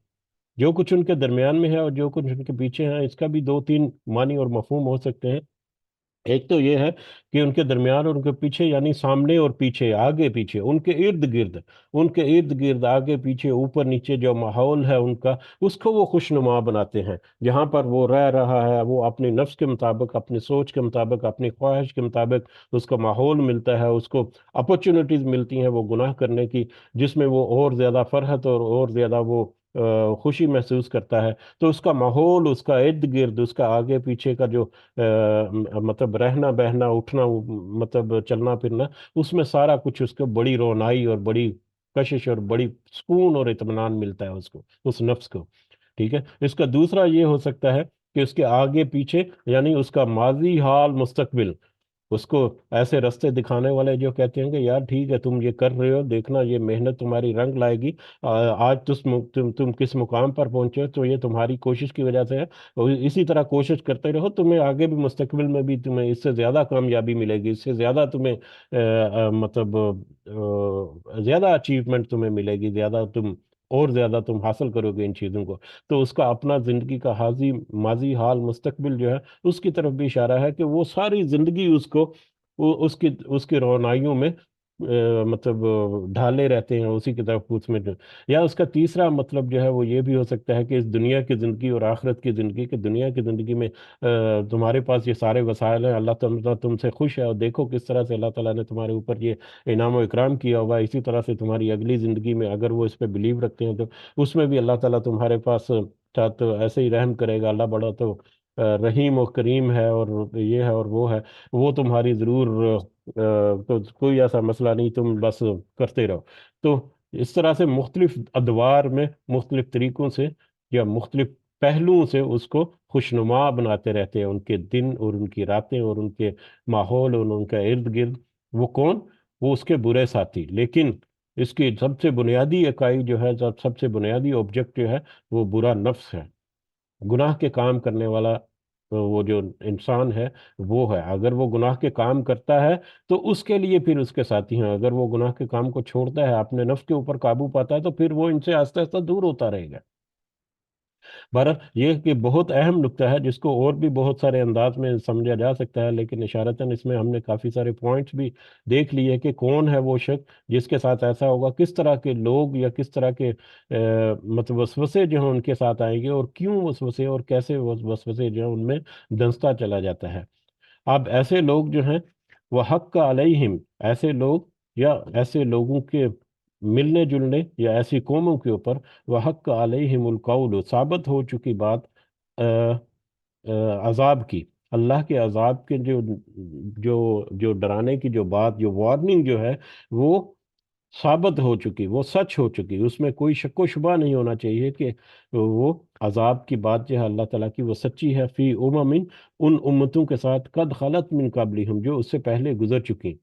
جو کچھ ان کے درمیان میں ہے اور جو کچھ ان کے پیچھے ہیں۔ اس کا بھی دو تین معنی اور مفہوم ہو سکتے ہیں۔ ایک تو یہ ہے کہ ان کے درمیان اور ان کے پیچھے، یعنی سامنے اور پیچھے، آگے پیچھے، ان کے ارد گرد، ان کے ارد گرد آگے پیچھے اوپر نیچے جو ماحول ہے ان کا، اس کو وہ خوشنما بناتے ہیں۔ جہاں پر وہ رہ رہا ہے وہ اپنے نفس کے مطابق، اپنی سوچ کے مطابق، اپنی خواہش کے مطابق اس کو ماحول ملتا ہے، اس کو اپرچونٹیز ملتی ہیں وہ گناہ کرنے کی، جس میں وہ اور زیادہ فرحت اور زیادہ وہ خوشی محسوس کرتا ہے۔ تو اس کا ماحول، اس کا ارد گرد، اس کا آگے پیچھے کا جو مطلب رہنا بہنا اٹھنا، مطلب چلنا پھرنا، اس میں سارا کچھ اس کو بڑی رونائی اور بڑی کشش اور بڑی سکون اور اطمینان ملتا ہے اس کو، اس نفس کو۔ ٹھیک ہے، اس کا دوسرا یہ ہو سکتا ہے کہ اس کے آگے پیچھے، یعنی اس کا ماضی حال مستقبل، اس کو ایسے رستے دکھانے والے جو کہتے ہیں کہ یار ٹھیک ہے تم یہ کر رہے ہو، دیکھنا یہ محنت تمہاری رنگ لائے گی، آج تم کس مقام پر پہنچے ہو تو یہ تمہاری کوشش کی وجہ سے ہے، اور اسی طرح کوشش کرتے رہو، تمہیں آگے بھی مستقبل میں بھی تمہیں اس سے زیادہ کامیابی ملے گی، اس سے زیادہ تمہیں مطلب زیادہ اچیومنٹ تمہیں ملے گی، اور زیادہ تم حاصل کرو گے ان چیزوں کو۔ تو اس کا اپنا زندگی کا ماضی حال مستقبل جو ہے اس کی طرف بھی اشارہ ہے کہ وہ ساری زندگی اس کو اس کی رونائیوں میں مطلب ڈھالے رہتے ہیں اسی کی طرف اس میں یا اس کا تیسرا مطلب جو ہے وہ یہ بھی ہو سکتا ہے کہ اس دنیا کی زندگی اور آخرت کی زندگی، کہ دنیا کی زندگی میں تمہارے پاس یہ سارے وسائل ہیں، اللہ تعالیٰ تم سے خوش ہے، اور دیکھو کس طرح سے اللہ تعالیٰ نے تمہارے اوپر یہ انعام و اکرام کیا ہوا ہے، اسی طرح سے تمہاری اگلی زندگی میں اگر وہ اس پہ بلیو رکھتے ہیں تو اس میں بھی اللہ تعالیٰ تمہارے پاس چاہ تو ایسے ہی رحم کرے گا، اللہ بڑا تو رحیم و کریم ہے، اور یہ ہے اور وہ ہے، وہ تمہاری ضرور تو کوئی ایسا مسئلہ نہیں، تم بس کرتے رہو۔ تو اس طرح سے مختلف ادوار میں مختلف طریقوں سے یا مختلف پہلوؤں سے اس کو خوشنما بناتے رہتے ہیں، ان کے دن اور ان کی راتیں اور ان کے ماحول اور ان کا ارد گرد۔ وہ کون؟ وہ اس کے برے ساتھی، لیکن اس کی سب سے بنیادی اکائی جو ہے، سب سے بنیادی آبجیکٹ جو ہے، وہ برا نفس ہے، گناہ کے کام کرنے والا وہ جو انسان ہے وہ ہے۔ اگر وہ گناہ کے کام کرتا ہے تو اس کے لیے پھر اس کے ساتھی ہیں، اگر وہ گناہ کے کام کو چھوڑتا ہے، اپنے نفس کے اوپر قابو پاتا ہے، تو پھر وہ ان سے آہستہ آہستہ دور ہوتا رہے گا۔ بہرحال یہ کہ بہت اہم نکتہ ہے جس کو اور بھی بہت سارے انداز میں سمجھا جا سکتا ہے، لیکن اشارتاً اس میں ہم نے کافی سارے پوائنٹس بھی دیکھ لیے کہ کون ہے وہ شخص جس کے ساتھ ایسا ہوگا، کس طرح کے لوگ یا کس طرح کے مطلب وسوسے جو ہیں ان کے ساتھ آئیں گے، اور کیوں وسوسے اور کیسے وسوسے جو ہیں ان میں دنستا چلا جاتا ہے۔ اب ایسے لوگ جو ہیں وہ حق کا علیہم، ایسے لوگ یا ایسے لوگوں کے ملنے جلنے یا ایسی قوموں کے اوپر وہ حق کا علیہم القول، ثابت ہو چکی بات آ، عذاب کی، اللہ کے عذاب کے جو جو جو ڈرانے کی جو بات، جو وارننگ جو ہے وہ ثابت ہو چکی، وہ سچ ہو چکی، اس میں کوئی شک و شبہ نہیں ہونا چاہیے کہ وہ عذاب کی بات جو ہے اللہ تعالیٰ کی وہ سچی ہے، فی ان امتوں کے ساتھ قد خلط من قبلہم، جو اس سے پہلے گزر چکی،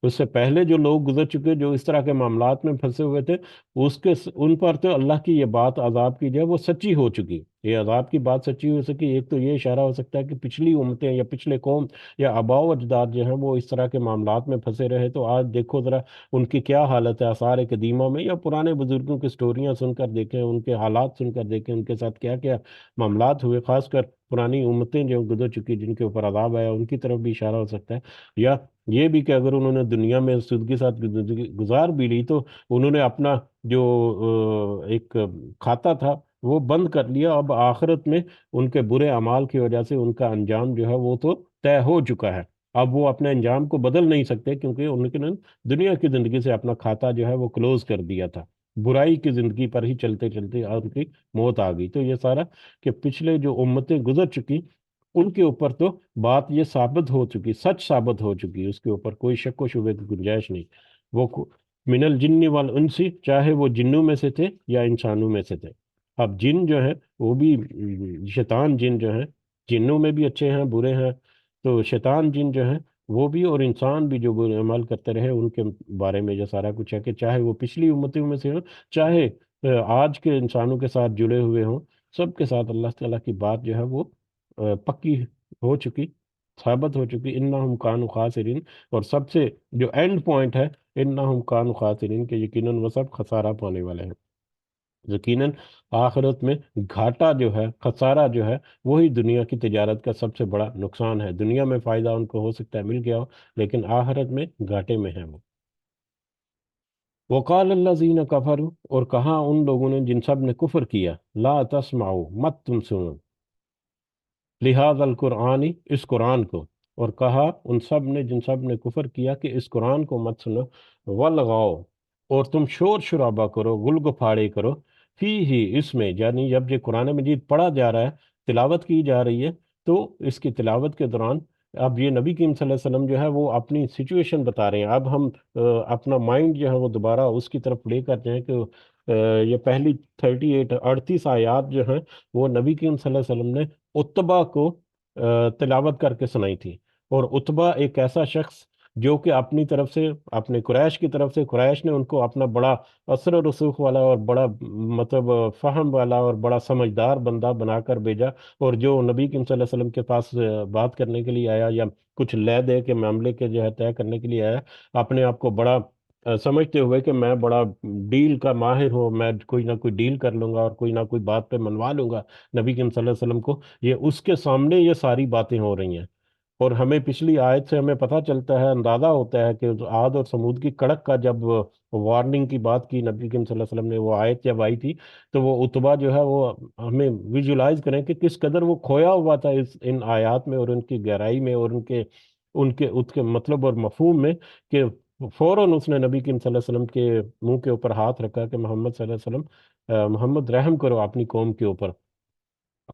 اس سے پہلے جو لوگ گزر چکے جو اس طرح کے معاملات میں پھنسے ہوئے تھے، ان پر تو اللہ کی یہ بات عذاب کی جو ہے وہ سچی ہو چکی۔ یہ عذاب کی بات سچی ہو سکی، ایک تو یہ اشارہ ہو سکتا ہے کہ پچھلی امتیں یا پچھلے قوم یا آباء و اجداد جو ہیں وہ اس طرح کے معاملات میں پھنسے رہے، تو آج دیکھو ذرا ان کی کیا حالت ہے، آثار قدیمہ میں یا پرانے بزرگوں کی سٹوریاں سن کر دیکھیں، ان کے حالات سن کر دیکھیں، ان کے ساتھ کیا کیا معاملات ہوئے، خاص کر پرانی امتیں جو گزر چکی جن کے اوپر عذاب آیا، ان کی طرف بھی اشارہ ہو سکتا ہے۔ یا یہ بھی کہ اگر انہوں نے دنیا میں سود کے ساتھ زندگی گزار بھی لی تو انہوں نے اپنا جو ایک کھاتا تھا وہ بند کر لیا، اب آخرت میں ان کے برے اعمال کی وجہ سے ان کا انجام جو ہے وہ تو طے ہو چکا ہے، اب وہ اپنے انجام کو بدل نہیں سکتے، کیونکہ انہوں نے دنیا کی زندگی سے اپنا کھاتا جو ہے وہ کلوز کر دیا تھا، برائی کی زندگی پر ہی چلتے چلتے ان کی موت آ گئی۔ تو یہ سارا کہ پچھلے جو امتیں گزر چکی ان کے اوپر تو بات یہ ثابت ہو چکی، سچ ثابت ہو چکی، اس کے اوپر کوئی شک و شبہ کی گنجائش نہیں۔ وہ من الجن والانسی، چاہے وہ جنوں میں سے تھے یا انسانوں میں سے تھے۔ اب جن جو ہے وہ بھی شیطان جن جو ہیں، جنوں میں بھی اچھے ہیں برے ہیں، تو شیطان جن جو ہیں وہ بھی اور انسان بھی جو برے عمل کرتے رہے ان کے بارے میں جو سارا کچھ ہے، کہ چاہے وہ پچھلی امتوں میں سے ہوں، چاہے آج کے انسانوں کے ساتھ جڑے ہوئے ہوں، سب کے ساتھ اللہ تعالیٰ کی بات جو ہے وہ پکی ہو چکی، ثابت ہو چکی، انہم کانوا خاسرین، اور سب سے جو اینڈ پوائنٹ ہے انہم کانوا خاسرین، کہ یقیناً وہ سب خسارہ پانے والے ہیں، یقیناً آخرت میں گھاٹا جو ہے، خسارہ جو ہے، وہی دنیا کی تجارت کا سب سے بڑا نقصان ہے۔ دنیا میں فائدہ ان کو ہو سکتا ہے مل گیا ہو، لیکن آخرت میں گھاٹے میں ہے وہ۔ وقال الذین کفروا، اور کہا ان لوگوں نے جن سب نے کفر کیا، لا تسمعوا، مت تم سنو، لہذا القرآن، اس قرآن کو، اور کہا ان سب نے جن سب نے کفر کیا کہ اس قرآن کو مت سنو، والغاؤ، اور تم شور شرابہ کرو، گل گفاڑے کرو، فی ہی، اس میں، یعنی جب یہ قرآن مجید پڑھا جا رہا ہے، تلاوت کی جا رہی ہے، تو اس کی تلاوت کے دوران اب یہ نبی کریم صلی اللہ علیہ وسلم جو ہے وہ اپنی سچویشن بتا رہے ہیں، اب ہم اپنا مائنڈ جو ہے وہ دوبارہ اس کی طرف لے کر جائیں کہ یہ پہلی 38 آیات جو ہیں وہ نبی کریم صلی اللہ علیہ وسلم نے اتبا کو تلاوت کر کے سنائی تھی، اور اتبا ایک ایسا شخص جو کہ اپنی طرف سے، اپنے قریش کی طرف سے، قریش نے ان کو اپنا بڑا اثر و رسوخ والا اور بڑا مطلب فہم والا اور بڑا سمجھدار بندہ بنا کر بھیجا، اور جو نبی کریم صلی اللہ علیہ وسلم کے پاس بات کرنے کے لیے آیا یا کچھ لے دے کے معاملے کے جو ہے طے کرنے کے لیے آیا، اپنے آپ کو بڑا سمجھتے ہوئے کہ میں بڑا ڈیل کا ماہر ہوں، میں کوئی نہ کوئی ڈیل کر لوں گا اور کوئی نہ کوئی بات پہ منوا لوں گا نبی کریم صلی اللہ علیہ وسلم کو، یہ اس کے سامنے یہ ساری باتیں ہو رہی ہیں، اور ہمیں پچھلی آیت سے ہمیں پتہ چلتا ہے، اندازہ ہوتا ہے کہ عاد اور سمود کی کڑک کا جب وارننگ کی بات کی نبی کریم صلی اللہ علیہ وسلم نے، وہ آیت جب آئی تھی، تو وہ اتبا جو ہے وہ ہمیں ویژولائز کریں کہ کس قدر وہ کھویا ہوا تھا ان آیات میں اور ان کی گہرائی میں اور ان کے مطلب اور مفہوم میں، کہ فوراً اس نے نبی کریم صلی اللہ علیہ وسلم کے منہ کے اوپر ہاتھ رکھا کہ محمد صلی اللہ علیہ وسلم، محمد رحم کرو اپنی قوم کے اوپر۔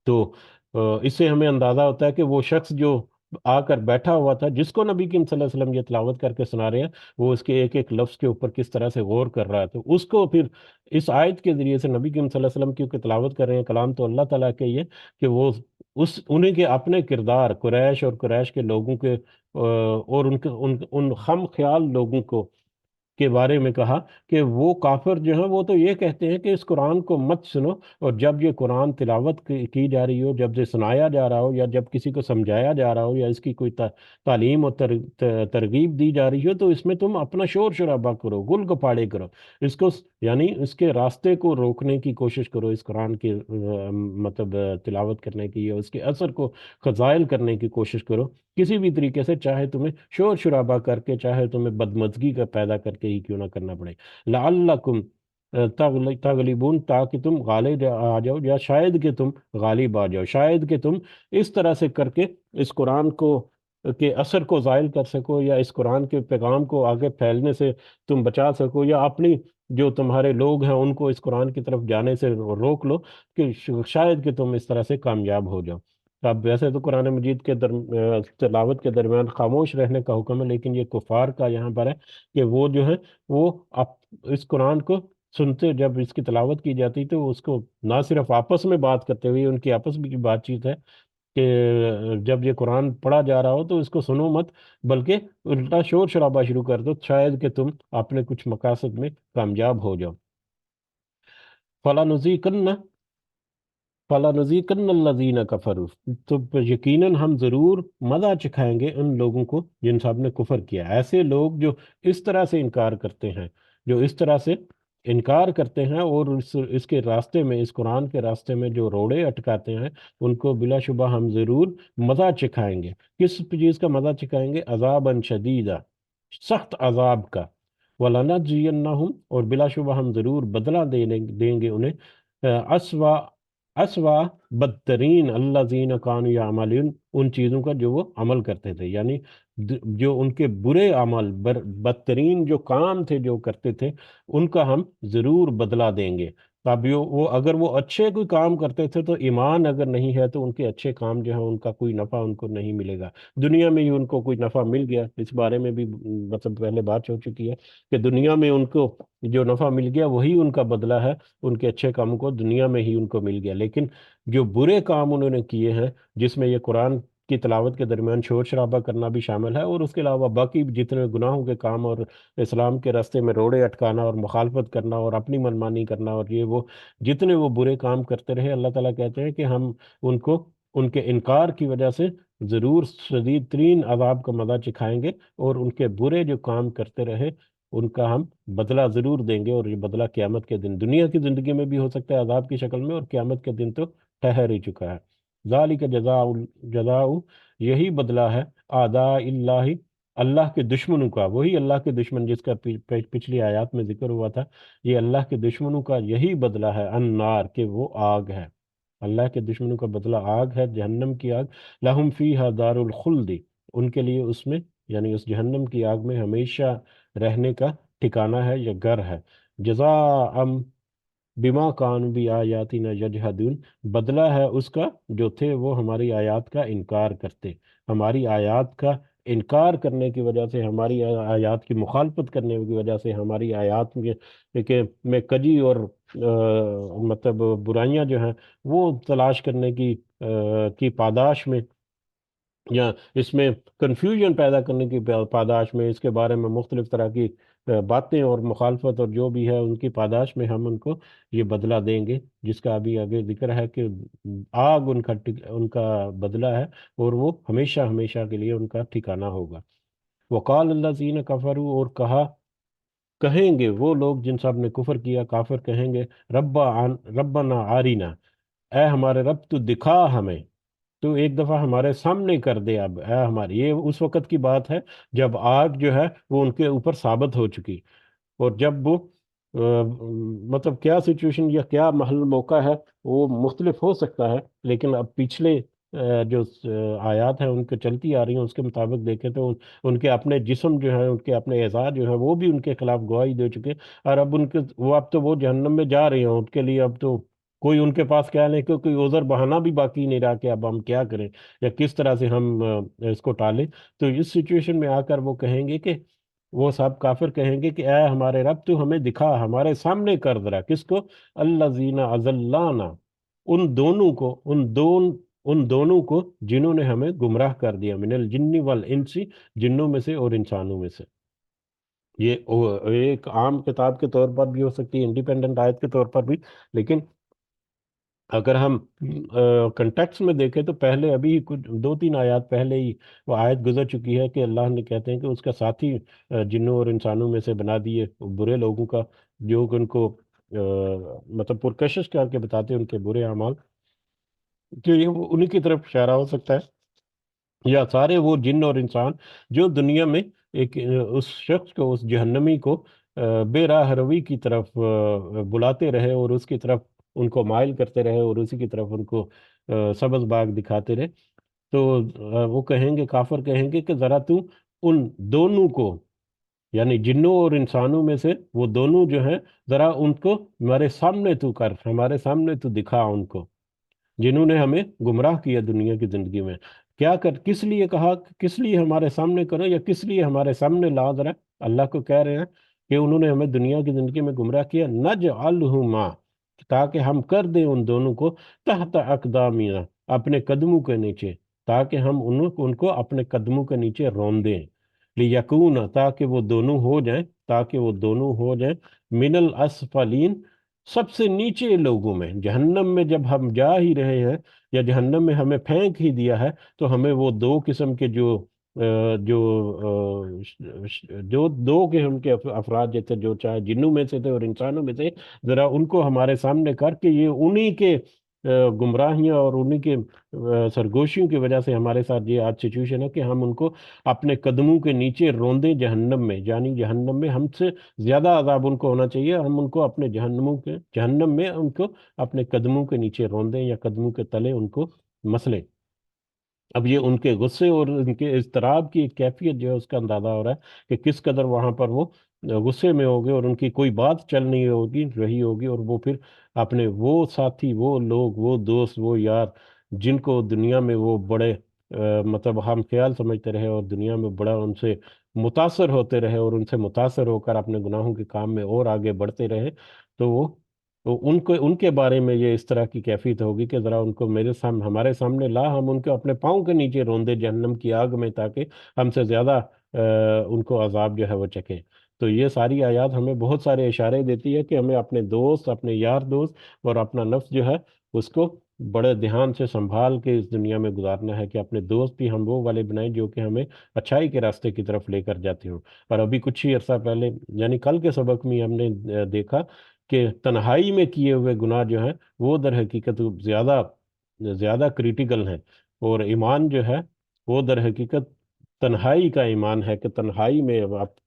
تو اس سے ہمیں اندازہ ہوتا ہے کہ وہ شخص جو آ کر بیٹھا ہوا تھا، جس کو نبی کریم صلی اللہ علیہ وسلم یہ تلاوت کر کے سنا رہے ہیں، وہ اس کے ایک ایک لفظ کے اوپر کس طرح سے غور کر رہا ہے، تو اس کو پھر اس آیت کے ذریعے سے نبی کریم صلی اللہ علیہ وسلم کی تلاوت کر رہے ہیں، کلام تو اللہ تعالیٰ کے ہی ہے، کہ وہ انہیں کے اپنے کردار قریش اور قریش کے لوگوں کے اور ان خم خیال لوگوں کو کے بارے میں کہا کہ وہ کافر جو ہیں وہ تو یہ کہتے ہیں کہ اس قرآن کو مت سنو، اور جب یہ قرآن تلاوت کی جا رہی ہو، جب یہ سنایا جا رہا ہو، یا جب کسی کو سمجھایا جا رہا ہو، یا اس کی کوئی تعلیم اور ترغیب دی جا رہی ہو، تو اس میں تم اپنا شور شرابہ کرو، گل گپاڑے کرو، اس کو یعنی اس کے راستے کو روکنے کی کوشش کرو، اس قرآن کی مطلب تلاوت کرنے کی، یا اس کے اثر کو خزائل کرنے کی کوشش کرو، کسی بھی طریقے سے، چاہے تمہیں شور شرابہ کر کے، چاہے تمہیں بدمزگی کا پیدا کر کے ہی کیوں نہ کرنا پڑے، لعلکم تغلبون، تاکہ تم غالب آ جاؤ، یا شاید کہ تم غالب آ جاؤ، شاید کہ تم اس طرح سے کر کے اس قرآن کو کے اثر کو زائل کر سکو، یا اس قرآن کے پیغام کو آگے پھیلنے سے تم بچا سکو، یا اپنی جو تمہارے لوگ ہیں ان کو اس قرآن کی طرف جانے سے روک لو، کہ شاید کہ تم اس طرح سے کامیاب ہو جاؤ۔ اب ویسے تو قرآن مجید کے تلاوت کے درمیان خاموش رہنے کا حکم ہے، لیکن یہ کفار کا یہاں پر ہے کہ وہ جو ہے وہ اس قرآن کو سنتے، جب اس کی تلاوت کی جاتی تو اس کو نہ صرف آپس میں بات کرتے ہوئے، ان کی آپس میں کی بات چیت ہے کہ جب یہ قرآن پڑھا جا رہا ہو تو اس کو سنو مت، بلکہ الٹا شور شرابہ شروع کر دو، شاید کہ تم اپنے کچھ مقاصد میں کامیاب ہو جاؤ۔ فلا فَلَنُذِيقَنَّ الَّذِينَ كَفَرُوا، تو یقیناً ہم ضرور مزہ چکھائیں گے ان لوگوں کو جن سب نے کفر کیا، ایسے لوگ جو اس طرح سے انکار کرتے ہیں، جو اس طرح سے انکار کرتے ہیں اور اس کے راستے میں، اس قرآن کے راستے میں جو روڑے اٹکاتے ہیں، ان کو بلا شبہ ہم ضرور مزہ چکھائیں گے۔ کس چیز کا مزہ چکھائیں گے؟ عذابًا شدیدہ، سخت عذاب کا، وَلَنَجْزِيَنَّهُمْ، اور بلا شبہ ہم ضرور بدلہ دیں گے انہیں، اسوا اسوا بدترین الذین کانوا یعملون، ان چیزوں کا جو وہ عمل کرتے تھے، یعنی جو ان کے برے عمل، بدترین جو کام تھے جو کرتے تھے، ان کا ہم ضرور بدلہ دیں گے۔ اب وہ اگر وہ اچھے کوئی کام کرتے تھے تو ایمان اگر نہیں ہے تو ان کے اچھے کام جو ہیں ان کا کوئی نفع ان کو نہیں ملے گا، دنیا میں ہی ان کو کوئی نفع مل گیا، اس بارے میں بھی مطلب پہلے بات ہو چکی ہے کہ دنیا میں ان کو جو نفع مل گیا وہی ان کا بدلہ ہے، ان کے اچھے کاموں کو دنیا میں ہی ان کو مل گیا، لیکن جو برے کام انہوں نے کیے ہیں، جس میں یہ قرآن کی تلاوت کے درمیان شور شرابہ کرنا بھی شامل ہے، اور اس کے علاوہ باقی جتنے گناہوں کے کام اور اسلام کے راستے میں روڑے اٹکانا اور مخالفت کرنا اور اپنی منمانی کرنا اور یہ وہ جتنے وہ برے کام کرتے رہے، اللہ تعالیٰ کہتے ہیں کہ ہم ان کو ان کے انکار کی وجہ سے ضرور شدید ترین عذاب کا مزہ چکھائیں گے، اور ان کے برے جو کام کرتے رہے ان کا ہم بدلہ ضرور دیں گے، اور یہ بدلہ قیامت کے دن، دنیا کی زندگی میں بھی ہو سکتا ہے عذاب کی شکل میں، اور قیامت کے دن تو ٹھہر ہی چکا ہے۔ ذالک جزاء، یہی بدلہ ہے اعداء اللہ، اللہ کے دشمنوں کا، وہی اللہ کے دشمن جس کا پچھلی آیات میں ذکر ہوا تھا، یہ اللہ کے دشمنوں کا یہی بدلہ ہے، النار، کہ وہ آگ ہے، اللہ کے دشمنوں کا بدلہ آگ ہے، جہنم کی آگ، لہم فیہا دار الخلد، ان کے لیے اس میں یعنی اس جہنم کی آگ میں ہمیشہ رہنے کا ٹھکانہ ہے یا گھر ہے، جزاء بما کانوا بآیاتنا یجحدون، بدلہ ہے اس کا جو تھے وہ ہماری آیات کا انکار کرتے، ہماری آیات کا انکار کرنے کی وجہ سے، ہماری آیات کی مخالفت کرنے کی وجہ سے، ہماری آیات میں کجی اور مطلب برائیاں جو ہیں وہ تلاش کرنے کی پاداش میں، یا اس میں کنفیوژن پیدا کرنے کی پاداش میں، اس کے بارے میں مختلف طرح کی باتیں اور مخالفت اور جو بھی ہے ان کی پاداش میں ہم ان کو یہ بدلہ دیں گے، جس کا ابھی آگے ذکر ہے کہ آگ ان کا بدلہ ہے، اور وہ ہمیشہ ہمیشہ کے لیے ان کا ٹھکانہ ہوگا۔ وقال الذین کفروا، اور کہیں گے وہ لوگ جن سب نے کفر کیا، کافر کہیں گے، ربنا آرینا، اے ہمارے رب تو دکھا ہمیں، تو ایک دفعہ ہمارے سامنے کر دے اب اے ہماری، یہ اس وقت کی بات ہے جب آگ جو ہے وہ ان کے اوپر ثابت ہو چکی، اور جب وہ مطلب کیا سچویشن یا کیا محل موقع ہے وہ مختلف ہو سکتا ہے، لیکن اب پچھلے جو آیات ہیں ان کے چلتی آ رہی ہیں اس کے مطابق دیکھیں تو ان کے اپنے جسم جو ہیں، ان کے اپنے اعضاء جو ہیں وہ بھی ان کے خلاف گواہی دے چکے، اور اب ان کے وہ اب تو وہ جہنم میں جا رہے ہیں، ان کے لیے اب تو کوئی ان کے پاس کیا نہیں کہ کوئی عذر بہانہ بھی باقی نہیں رہا کہ اب ہم کیا کریں یا کس طرح سے ہم اس کو ٹالیں۔ تو اس سچویشن میں آ کر وہ کہیں گے کہ وہ سب کافر کہیں گے کہ اے ہمارے رب تو ہمیں دکھا، ہمارے سامنے کر ذرا، کس کو؟ الذین اضلانا، ان دونوں کو، ان دونوں کو جنہوں نے ہمیں گمراہ کر دیا، من الجن والانس، جنوں میں سے اور انسانوں میں سے۔ یہ ایک عام کتاب کے طور پر بھی ہو سکتی ہے، انڈیپینڈنٹ آیت کے طور پر بھی، لیکن اگر ہم کنٹیکس میں دیکھیں تو پہلے ابھی کچھ 2-3 آیات پہلے ہی وہ آیت گزر چکی ہے کہ اللہ نے کہتے ہیں کہ اس کا ساتھی جنوں اور انسانوں میں سے بنا دیے برے لوگوں کا، جو کہ ان کو مطلب پرکشش کر کے بتاتے ہیں ان کے برے اعمال، کہ یہ وہ انہی کی طرف اشارہ ہو سکتا ہے، یا سارے وہ جن اور انسان جو دنیا میں ایک اس شخص کو، اس جہنمی کو بے راہ روی کی طرف بلاتے رہے اور اس کی طرف ان کو مائل کرتے رہے اور اسی کی طرف ان کو سبز باغ دکھاتے رہے، تو وہ کہیں گے، کافر کہیں گے کہ ذرا تو ان دونوں کو، یعنی جنوں اور انسانوں میں سے وہ دونوں جو ہیں، ذرا ان کو ہمارے سامنے تو کر، ہمارے سامنے تو دکھا ان کو جنہوں نے ہمیں گمراہ کیا دنیا کی زندگی میں، کیا کر، کس لیے کہا کہ کس لیے ہمارے سامنے کرو یا کس لیے ہمارے سامنے لا ذرا؟ اللہ کو کہہ رہے ہیں کہ انہوں نے ہمیں دنیا کی زندگی میں گمراہ کیا، نجعلہما، تاکہ ہم کر دیں ان دونوں کو تحت اقدامنا، اپنے قدموں کے نیچے، تاکہ ہم ان کو اپنے قدموں کے نیچے رون دیں، لیکون، تاکہ وہ دونوں ہو جائیں، تاکہ وہ دونوں ہو جائیں من الاسفلین، سب سے نیچے لوگوں میں۔ جہنم میں جب ہم جا ہی رہے ہیں یا جہنم میں ہمیں پھینک ہی دیا ہے، تو ہمیں وہ دو قسم کے جو جو جو دو قسم کے افراد جیسے جو چاہے جنوں میں سے تھے اور انسانوں میں سے، ذرا ان کو ہمارے سامنے کر کے، یہ انہی کے گمراہیاں اور انہی کے سرگوشیوں کی وجہ سے ہمارے ساتھ یہ آج سچویشن ہے کہ ہم ان کو اپنے قدموں کے نیچے روندے جہنم میں، یعنی جہنم میں ہم سے زیادہ عذاب ان کو ہونا چاہیے، ہم ان کو اپنے جہنم میں ان کو اپنے قدموں کے نیچے روندیں یا قدموں کے تلے ان کو مسلیں۔ اب یہ ان کے غصے اور ان کے اضطراب کی ایک کیفیت جو ہے اس کا اندازہ ہو رہا ہے کہ کس قدر وہاں پر وہ غصے میں ہوگے اور ان کی کوئی بات چل نہیں ہوگی رہی ہوگی، اور وہ پھر اپنے وہ ساتھی، وہ لوگ، وہ دوست، وہ یار جن کو دنیا میں وہ بڑے مطلب ہم خیال سمجھتے رہے اور دنیا میں بڑا ان سے متاثر ہوتے رہے اور ان سے متاثر ہو کر اپنے گناہوں کے کام میں اور آگے بڑھتے رہے، تو وہ تو ان کے بارے میں یہ اس طرح کی کیفیت ہوگی کہ ذرا ان کو میرے سامنے، ہمارے سامنے لا، ہم ان کو اپنے پاؤں کے نیچے روندے جہنم کی آگ میں، تاکہ ہم سے زیادہ ان کو عذاب جو ہے وہ چکے۔ تو یہ ساری آیات ہمیں بہت سارے اشارے دیتی ہے کہ ہمیں اپنے دوست، اپنے یار دوست اور اپنا نفس جو ہے اس کو بڑے دھیان سے سنبھال کے اس دنیا میں گزارنا ہے، کہ اپنے دوست بھی ہم وہ والے بنائیں جو کہ ہمیں اچھائی کے راستے کی طرف لے کر جاتے ہوں۔ اور ابھی کچھ ہی عرصہ پہلے، یعنی کل کے سبق میں ہم نے دیکھا کہ تنہائی میں کیے ہوئے گناہ جو ہیں وہ در حقیقت زیادہ زیادہ کریٹیکل ہیں، اور ایمان جو ہے وہ در حقیقت تنہائی کا ایمان ہے، کہ تنہائی میں آپ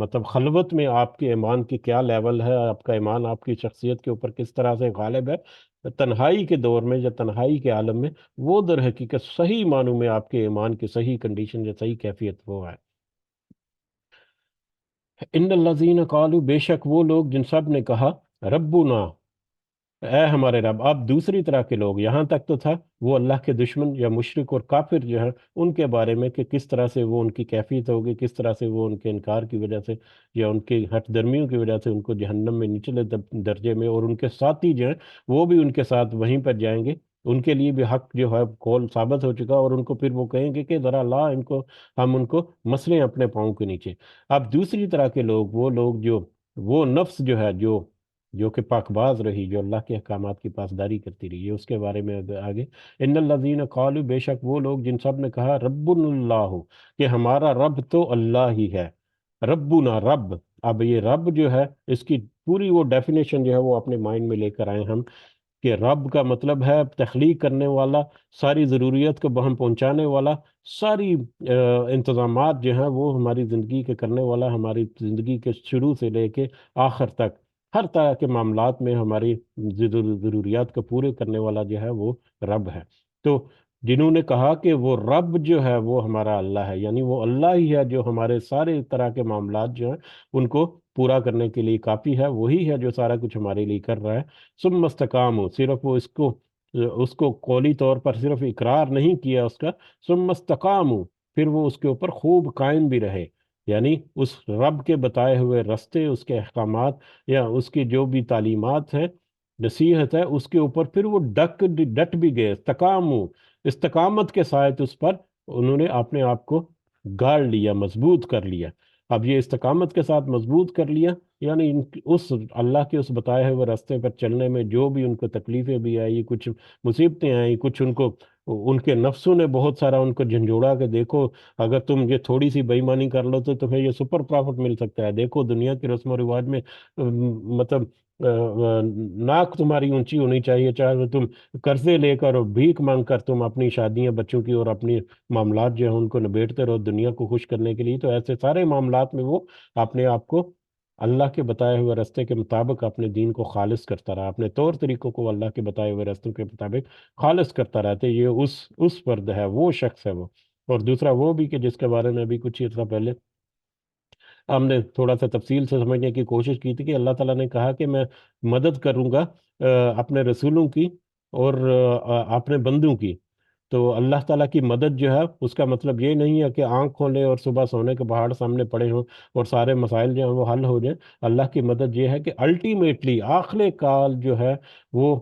مطلب خلوت میں آپ کے ایمان کی کیا لیول ہے، آپ کا ایمان آپ کی شخصیت کے اوپر کس طرح سے غالب ہے تنہائی کے دور میں یا تنہائی کے عالم میں، وہ در حقیقت صحیح معنوں میں آپ کے ایمان کی صحیح کنڈیشن یا صحیح کیفیت وہ ہے۔ ان الذین قالوا، بے شک وہ لوگ جن سب نے کہا ربنا، اے ہمارے رب۔ اب دوسری طرح کے لوگ، یہاں تک تو تھا وہ اللہ کے دشمن یا مشرک اور کافر جو ہیں ان کے بارے میں کہ کس طرح سے وہ ان کی کیفیت ہوگی، کس طرح سے وہ ان کے انکار کی وجہ سے یا ان کی ہٹ درمیوں کی وجہ سے ان کو جہنم میں نچلے درجے میں، اور ان کے ساتھی جو ہیں وہ بھی ان کے ساتھ وہیں پر جائیں گے، ان کے لیے بھی حق جو ہے قول ثابت ہو چکا، اور ان کو پھر وہ کہیں گے کہ ذرا لا ان کو، ہم ان کو مسلیں اپنے پاؤں کے نیچے۔ اب دوسری طرح کے لوگ، وہ لوگ جو، وہ نفس جو ہے جو کہ پاک باز رہی، جو اللہ کے احکامات کی پاسداری کرتی رہی ہے، اس کے بارے میں آگے ان الذین قالوا، بے شک وہ لوگ جن سب نے کہا رب اللہ، کہ ہمارا رب تو اللہ ہی ہے، ربنا رب۔ اب یہ رب جو ہے اس کی پوری وہ ڈیفینیشن جو ہے وہ اپنے مائنڈ میں لے کر آئے ہم، کہ رب کا مطلب ہے تخلیق کرنے والا، ساری ضروریات کو بہم پہنچانے والا، ساری انتظامات جو ہیں وہ ہماری زندگی کے کرنے والا، ہماری زندگی کے شروع سے لے کے آخر تک ہر طرح کے معاملات میں ہماری ضروریات کو پورے کرنے والا جو ہے وہ رب ہے۔ تو جنہوں نے کہا کہ وہ رب جو ہے وہ ہمارا اللہ ہے، یعنی وہ اللہ ہی ہے جو ہمارے سارے طرح کے معاملات جو ہیں ان کو پورا کرنے کے لیے کافی ہے، وہی ہے جو سارا کچھ ہمارے لیے کر رہا ہے۔ ثم استقاموا، صرف وہ اس کو قولی طور پر صرف اقرار نہیں کیا اس کا، ثم استقاموا، پھر وہ اس کے اوپر خوب قائم بھی رہے، یعنی اس رب کے بتائے ہوئے رستے، اس کے احکامات یا اس کی جو بھی تعلیمات ہیں، نصیحت ہے، اس کے اوپر پھر وہ ڈٹ بھی گئے، استقاموا، استقامت کے ساتھ اس پر انہوں نے اپنے آپ کو گاڑ لیا، مضبوط کر لیا۔ اب یہ استقامت کے ساتھ مضبوط کر لیا، یعنی اس اللہ کے اس بتائے ہوئے راستے پر چلنے میں جو بھی ان کو تکلیفیں بھی آئی، کچھ مصیبتیں آئی، کچھ ان کے نفسوں نے بہت سارا ان کو جھنجھوڑا کہ دیکھو اگر تم یہ تھوڑی سی بےایمانی کر لو تو تمہیں یہ سپر پرافٹ مل سکتا ہے، دیکھو دنیا کی رسم و رواج میں مطلب ناک تمہاری اونچی ہونی چاہیے، چاہے وہ تم قرضے لے کر اور بھیک مانگ کر تم اپنی شادیاں بچوں کی اور اپنی معاملات جو ہیں ان کو نبیڑتے رہو دنیا کو خوش کرنے کے لیے، تو ایسے سارے معاملات میں وہ اپنے آپ کو اللہ کے بتائے ہوئے راستے کے مطابق اپنے دین کو خالص کرتا رہا، اپنے طور طریقوں کو اللہ کے بتائے ہوئے راستوں کے مطابق خالص کرتا رہتے، یہ اس فرد ہے، وہ شخص ہے وہ۔ اور دوسرا وہ بھی کہ جس کے بارے میں ابھی کچھ عرصہ پہلے ہم نے تھوڑا سا تفصیل سے سمجھنے کی کوشش کی تھی کہ اللہ تعالیٰ نے کہا کہ میں مدد کروں گا اپنے رسولوں کی اور اپنے بندوں کی۔ تو اللہ تعالیٰ کی مدد جو ہے اس کا مطلب یہ نہیں ہے کہ آنکھ کھولیں اور صبح سونے کے پہاڑ سامنے پڑے ہوں اور سارے مسائل جو ہیں وہ حل ہو جائیں۔ اللہ کی مدد یہ ہے کہ الٹیمیٹلی آخر کال جو ہے وہ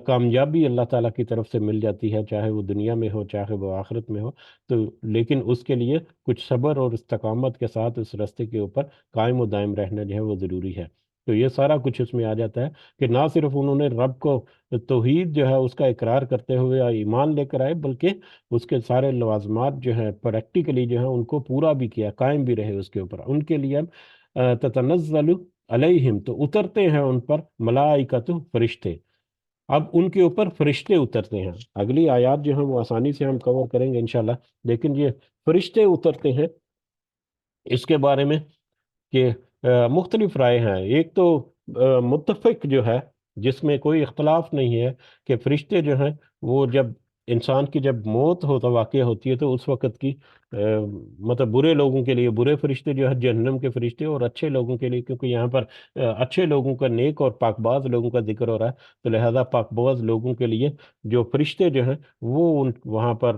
کامیابی اللہ تعالیٰ کی طرف سے مل جاتی ہے، چاہے وہ دنیا میں ہو چاہے وہ آخرت میں ہو۔ تو لیکن اس کے لیے کچھ صبر اور استقامت کے ساتھ اس راستے کے اوپر قائم و دائم رہنا جو ہے وہ ضروری ہے۔ تو یہ سارا کچھ اس میں آ جاتا ہے کہ نہ صرف انہوں نے رب کو توحید جو ہے اس کا اقرار کرتے ہوئے ایمان لے کر آئے، بلکہ اس کے سارے لوازمات جو ہیں پریکٹیکلی جو ہیں ان کو پورا بھی کیا، قائم بھی رہے اس کے اوپر۔ ان کے لیے تتنزل علیہم، تو اترتے ہیں ان پر ملائکۃ، فرشتے۔ اب ان کے اوپر فرشتے اترتے ہیں، اگلی آیات جو ہیں وہ آسانی سے ہم کور کریں گے انشاءاللہ، لیکن یہ فرشتے اترتے ہیں اس کے بارے میں کہ مختلف رائے ہیں۔ ایک تو متفق جو ہے جس میں کوئی اختلاف نہیں ہے کہ فرشتے جو ہیں وہ جب انسان کی جب موت واقع ہوتی ہے تو اس وقت کی مطلب برے لوگوں کے لیے برے فرشتے جو ہے جہنم کے فرشتے، اور اچھے لوگوں کے لیے کیونکہ یہاں پر اچھے لوگوں کا، نیک اور پاک باز لوگوں کا ذکر ہو رہا ہے، تو لہذا پاک باز لوگوں کے لیے جو فرشتے جو ہیں وہ وہاں پر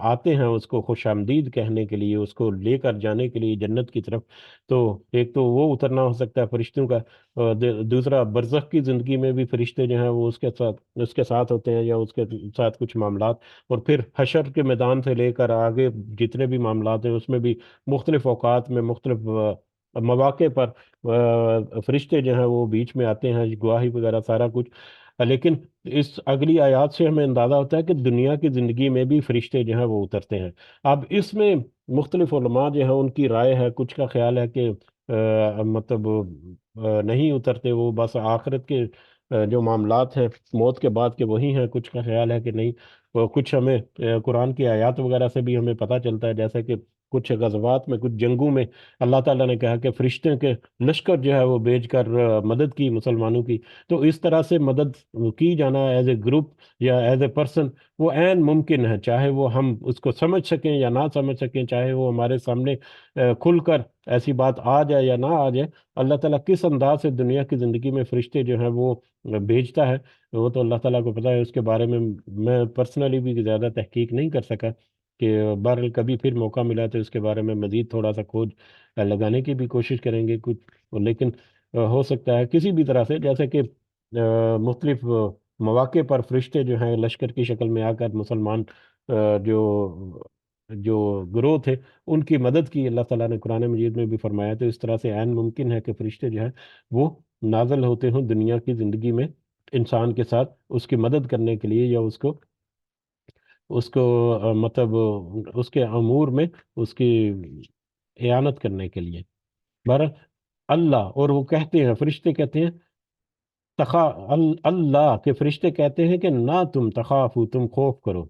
آتے ہیں اس کو خوش آمدید کہنے کے لیے، اس کو لے کر جانے کے لیے جنت کی طرف۔ تو ایک تو وہ اترنا ہو سکتا ہے فرشتوں کا، اور دوسرا برزخ کی زندگی میں بھی فرشتے جو ہیں وہ اس کے ساتھ ہوتے ہیں یا اس کے ساتھ کچھ معاملات، اور پھر حشر کے میدان سے لے کر آگے جتنے بھی معاملات ہیں اس میں بھی مختلف اوقات میں مختلف مواقع پر فرشتے جو ہیں وہ بیچ میں آتے ہیں، گواہی وغیرہ سارا کچھ۔ لیکن اس اگلی آیات سے ہمیں اندازہ ہوتا ہے کہ دنیا کی زندگی میں بھی فرشتے جو ہیں وہ اترتے ہیں۔ اب اس میں مختلف علماء جو ہیں ان کی رائے ہے، کچھ کا خیال ہے کہ مطلب نہیں اترتے، وہ بس آخرت کے جو معاملات ہیں موت کے بعد کے وہی ہیں، کچھ کا خیال ہے کہ نہیں۔ کچھ ہمیں قرآن کی آیات وغیرہ سے بھی ہمیں پتہ چلتا ہے، جیسے کہ کچھ غزوات میں، کچھ جنگوں میں اللہ تعالیٰ نے کہا کہ فرشتوں کے لشکر جو ہے وہ بھیج کر مدد کی مسلمانوں کی۔ تو اس طرح سے مدد کی جانا ایز اے گروپ یا ایز اے پرسن وہ عین ممکن ہے، چاہے وہ ہم اس کو سمجھ سکیں یا نہ سمجھ سکیں، چاہے وہ ہمارے سامنے کھل کر ایسی بات آ جائے یا نہ آ جائے۔ اللہ تعالیٰ کس انداز سے دنیا کی زندگی میں فرشتے جو ہیں وہ بھیجتا ہے وہ تو اللہ تعالیٰ کو پتہ ہے، اس کے بارے میں پرسنلی بھی زیادہ تحقیق نہیں کر سکا کہ بہرحال کبھی پھر موقع ملا تو اس کے بارے میں مزید تھوڑا سا کھوج لگانے کی بھی کوشش کریں گے کچھ۔ لیکن ہو سکتا ہے کسی بھی طرح سے، جیسے کہ مختلف مواقع پر فرشتے جو ہیں لشکر کی شکل میں آ کر مسلمان جو جو گروہ تھے ان کی مدد کی اللہ تعالیٰ نے قرآن مجید میں بھی فرمایا، تو اس طرح سے عین ممکن ہے کہ فرشتے جو ہیں وہ نازل ہوتے ہوں دنیا کی زندگی میں انسان کے ساتھ اس کی مدد کرنے کے لیے، یا اس کو مطلب اس کے امور میں اس کی اعانت کرنے کے لیے۔ بہرحال اللہ، اور وہ کہتے ہیں فرشتے کہتے ہیں تخا اللہ کے فرشتے کہتے ہیں کہ نہ تم تخافو، تم خوف کرو،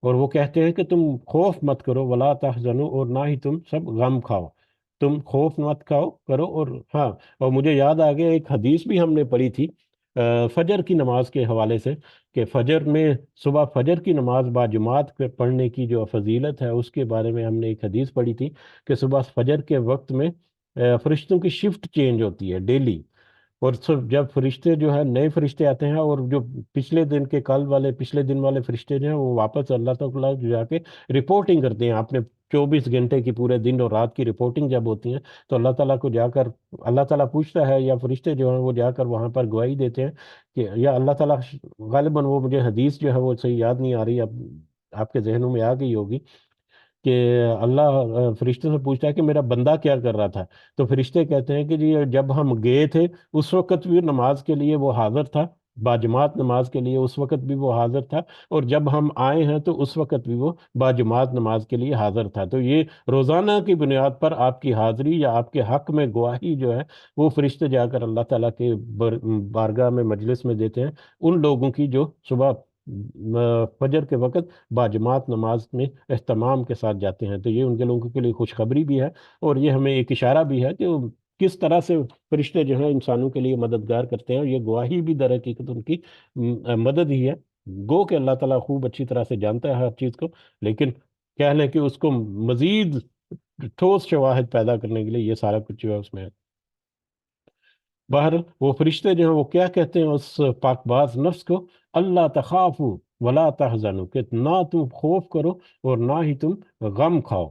اور وہ کہتے ہیں کہ تم خوف مت کرو، ولا تحزنو، اور نہ ہی تم سب غم کھاؤ، تم خوف مت کھاؤ کرو، اور ہاں، اور مجھے یاد آ گیا ایک حدیث بھی ہم نے پڑھی تھی فجر کی نماز کے حوالے سے، کہ فجر میں، صبح فجر کی نماز باجماعت پہ پڑھنے کی جو فضیلت ہے اس کے بارے میں ہم نے ایک حدیث پڑھی تھی، کہ صبح فجر کے وقت میں فرشتوں کی شفٹ چینج ہوتی ہے ڈیلی، اور جب فرشتے جو ہے نئے فرشتے آتے ہیں، اور جو پچھلے دن کے کل والے پچھلے دن والے فرشتے جو ہیں وہ واپس اللہ تعالیٰ جا کے رپورٹنگ کرتے ہیں اپنے 24 گھنٹے کی، پورے دن اور رات کی رپورٹنگ جب ہوتی ہے، تو اللہ تعالیٰ کو جا کر اللہ تعالیٰ پوچھتا ہے، یا فرشتے جو ہیں وہ جا کر وہاں پر گواہی دیتے ہیں کہ، یا اللہ تعالیٰ غالباً، وہ مجھے حدیث جو ہے وہ صحیح یاد نہیں آ رہی اب، آپ کے ذہنوں میں آ گئی ہوگی، کہ اللہ فرشتے سے پوچھتا ہے کہ میرا بندہ کیا کر رہا تھا، تو فرشتے کہتے ہیں کہ جی جب ہم گئے تھے اس وقت بھی نماز کے لیے وہ حاضر تھا، باجماعت نماز کے لیے اس وقت بھی وہ حاضر تھا، اور جب ہم آئے ہیں تو اس وقت بھی وہ باجماعت نماز کے لیے حاضر تھا، تو یہ روزانہ کی بنیاد پر آپ کی حاضری یا آپ کے حق میں گواہی جو ہے وہ فرشتے جا کر اللہ تعالیٰ کے بارگاہ میں مجلس میں دیتے ہیں، ان لوگوں کی جو صبح فجر کے وقت باجماعت نماز میں اہتمام کے ساتھ جاتے ہیں، تو یہ ان کے لوگوں کے لیے خوشخبری بھی ہے، اور یہ ہمیں ایک اشارہ بھی ہے کہ کس طرح سے فرشتے جو ہیں انسانوں کے لیے مددگار کرتے ہیں، اور یہ گواہی بھی در حقیقت ان کی مدد ہی ہے، گو کہ اللہ تعالیٰ خوب اچھی طرح سے جانتا ہے ہر چیز کو، لیکن کہہ لیں کہ اس کو مزید ٹھوس شواہد پیدا کرنے کے لیے یہ سارا کچھ جو ہے اس میں ہے۔ باہر وہ فرشتے جو ہیں وہ کیا کہتے ہیں اس پاک باز نفس کو، اللہ تخافو ولا تحزنو، کہ نہ تم خوف کرو اور نہ ہی تم غم کھاؤ،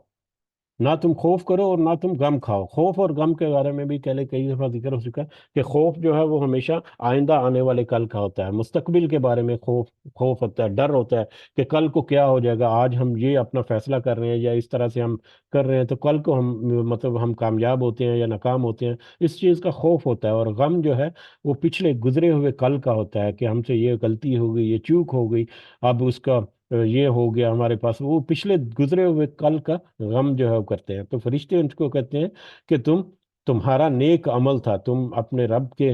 نہ تم خوف کرو اور نہ تم غم کھاؤ۔ خوف اور غم کے بارے میں بھی پہلے کئی دفعہ ذکر ہو چکا ہے، کہ خوف جو ہے وہ ہمیشہ آئندہ آنے والے کل کا ہوتا ہے، مستقبل کے بارے میں خوف ہوتا ہے، ڈر ہوتا ہے کہ کل کو کیا ہو جائے گا، آج ہم یہ اپنا فیصلہ کر رہے ہیں یا اس طرح سے ہم کر رہے ہیں تو کل کو ہم مطلب ہم کامیاب ہوتے ہیں یا ناکام ہوتے ہیں، اس چیز کا خوف ہوتا ہے، اور غم جو ہے وہ پچھلے گزرے ہوئے کل کا ہوتا ہے، کہ ہم سے یہ غلطی ہو گئی، یہ چوک ہو گئی، اب اس کا یہ ہو گیا ہمارے پاس، وہ پچھلے گزرے ہوئے کل کا غم جو ہے وہ کرتے ہیں، تو فرشتے ان کو کہتے ہیں کہ تمہارا نیک عمل تھا، تم اپنے رب کے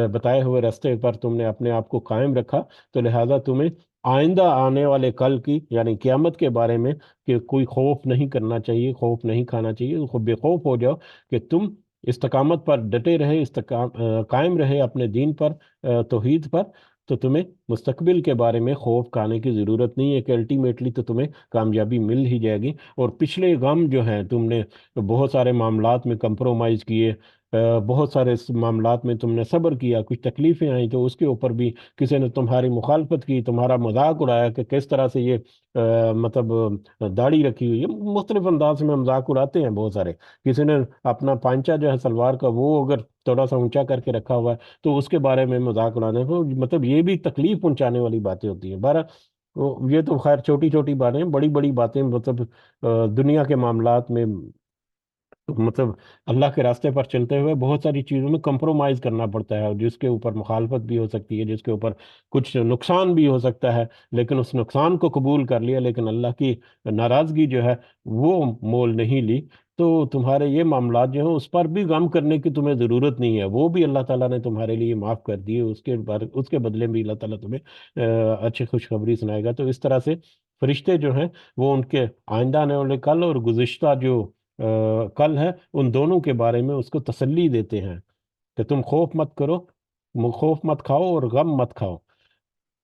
بتائے ہوئے راستے پر تم نے اپنے آپ کو قائم رکھا، تو لہذا تمہیں آئندہ آنے والے کل کی یعنی قیامت کے بارے میں کہ کوئی خوف نہیں کرنا چاہیے، خوف نہیں کھانا چاہیے، بے خوف ہو جاؤ کہ تم استقامت پر ڈٹے رہے، قائم رہے اپنے دین پر، توحید پر، تو تمہیں مستقبل کے بارے میں خوف کھانے کی ضرورت نہیں ہے، کہ الٹیمیٹلی تو تمہیں کامیابی مل ہی جائے گی، اور پچھلے غم جو ہیں تم نے بہت سارے معاملات میں کمپرومائز کیے، بہت سارے معاملات میں تم نے صبر کیا، کچھ تکلیفیں آئیں تو اس کے اوپر بھی کسی نے تمہاری مخالفت کی، تمہارا مذاق اڑایا کہ کس طرح سے یہ مطلب داڑھی رکھی ہوئی ہے، مختلف انداز میں مذاق اڑاتے ہیں بہت سارے، کسی نے اپنا پانچا جو ہے سلوار کا وہ اگر تھوڑا سا اونچا کر کے رکھا ہوا ہے تو اس کے بارے میں مذاق اڑانے کو، مطلب یہ بھی تکلیف پہنچانے والی باتیں ہوتی ہیں، بہرحال یہ تو خیر چھوٹی چھوٹی باتیں، بڑی بڑی باتیں مطلب دنیا کے معاملات میں مطلب اللہ کے راستے پر چلتے ہوئے بہت ساری چیزوں میں کمپرومائز کرنا پڑتا ہے، اور جس کے اوپر مخالفت بھی ہو سکتی ہے، جس کے اوپر کچھ نقصان بھی ہو سکتا ہے، لیکن اس نقصان کو قبول کر لیا، لیکن اللہ کی ناراضگی جو ہے وہ مول نہیں لی، تو تمہارے یہ معاملات جو ہیں اس پر بھی غم کرنے کی تمہیں ضرورت نہیں ہے، وہ بھی اللہ تعالیٰ نے تمہارے لیے معاف کر دیے، اس کے بدلے میں اللہ تعالیٰ تمہیں اچھی خوشخبری سنائے گا، تو اس طرح سے فرشتے جو ہیں وہ ان کے آئندہ آنے والے کل اور گزشتہ جو کل ہے ان دونوں کے بارے میں اس کو تسلی دیتے ہیں، کہ تم خوف مت کرو، خوف مت کھاؤ اور غم مت کھاؤ،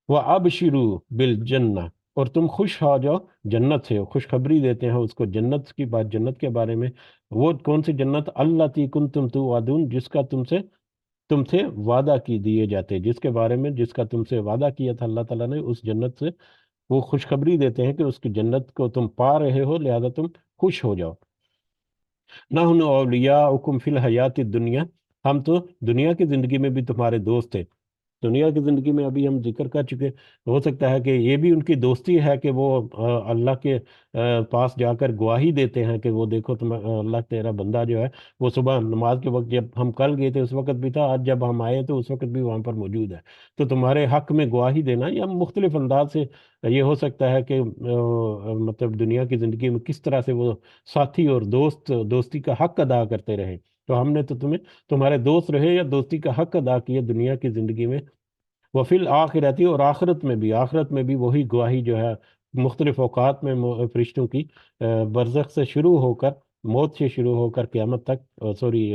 وہ اب شروع بالجنہ، اور تم خوش ہو جاؤ جنت سے، خوشخبری دیتے ہیں اس کو جنت کی بات، جنت کے بارے میں، وہ کون سی جنت، اللہ تی کن تم تو وعدون، جس کا تم سے وعدہ کی دیے جاتے، جس کے بارے میں جس کا تم سے وعدہ کیا تھا اللہ تعالیٰ نے اس جنت سے، وہ خوشخبری دیتے ہیں کہ اس کی جنت کو تم پا رہے ہو، لہذا تم خوش ہو جاؤ۔ نحن اولیاؤکم فی الحیات الدنیا، ہم تو دنیا کی زندگی میں بھی تمہارے دوست ہیں، دنیا کی زندگی میں ابھی ہم ذکر کر چکے، ہو سکتا ہے کہ یہ بھی ان کی دوستی ہے کہ وہ اللہ کے پاس جا کر گواہی دیتے ہیں کہ وہ دیکھو تم اللہ تیرا بندہ جو ہے وہ صبح نماز کے وقت جب ہم کل گئے تھے اس وقت بھی تھا، آج جب ہم آئے تو اس وقت بھی وہاں پر موجود ہے، تو تمہارے حق میں گواہی دینا یا مختلف انداز سے یہ ہو سکتا ہے کہ مطلب دنیا کی زندگی میں کس طرح سے وہ ساتھی اور دوستی کا حق ادا کرتے رہے، تو ہم نے تو تمہیں تمہارے دوست رہے یا دوستی کا حق ادا کیا دنیا کی زندگی میں. وفی الآخرتی، اور آخرت میں بھی وہی گواہی جو ہے مختلف اوقات میں فرشتوں کی برزخ سے شروع ہو کر، موت سے شروع ہو کر قیامت تک، سوری،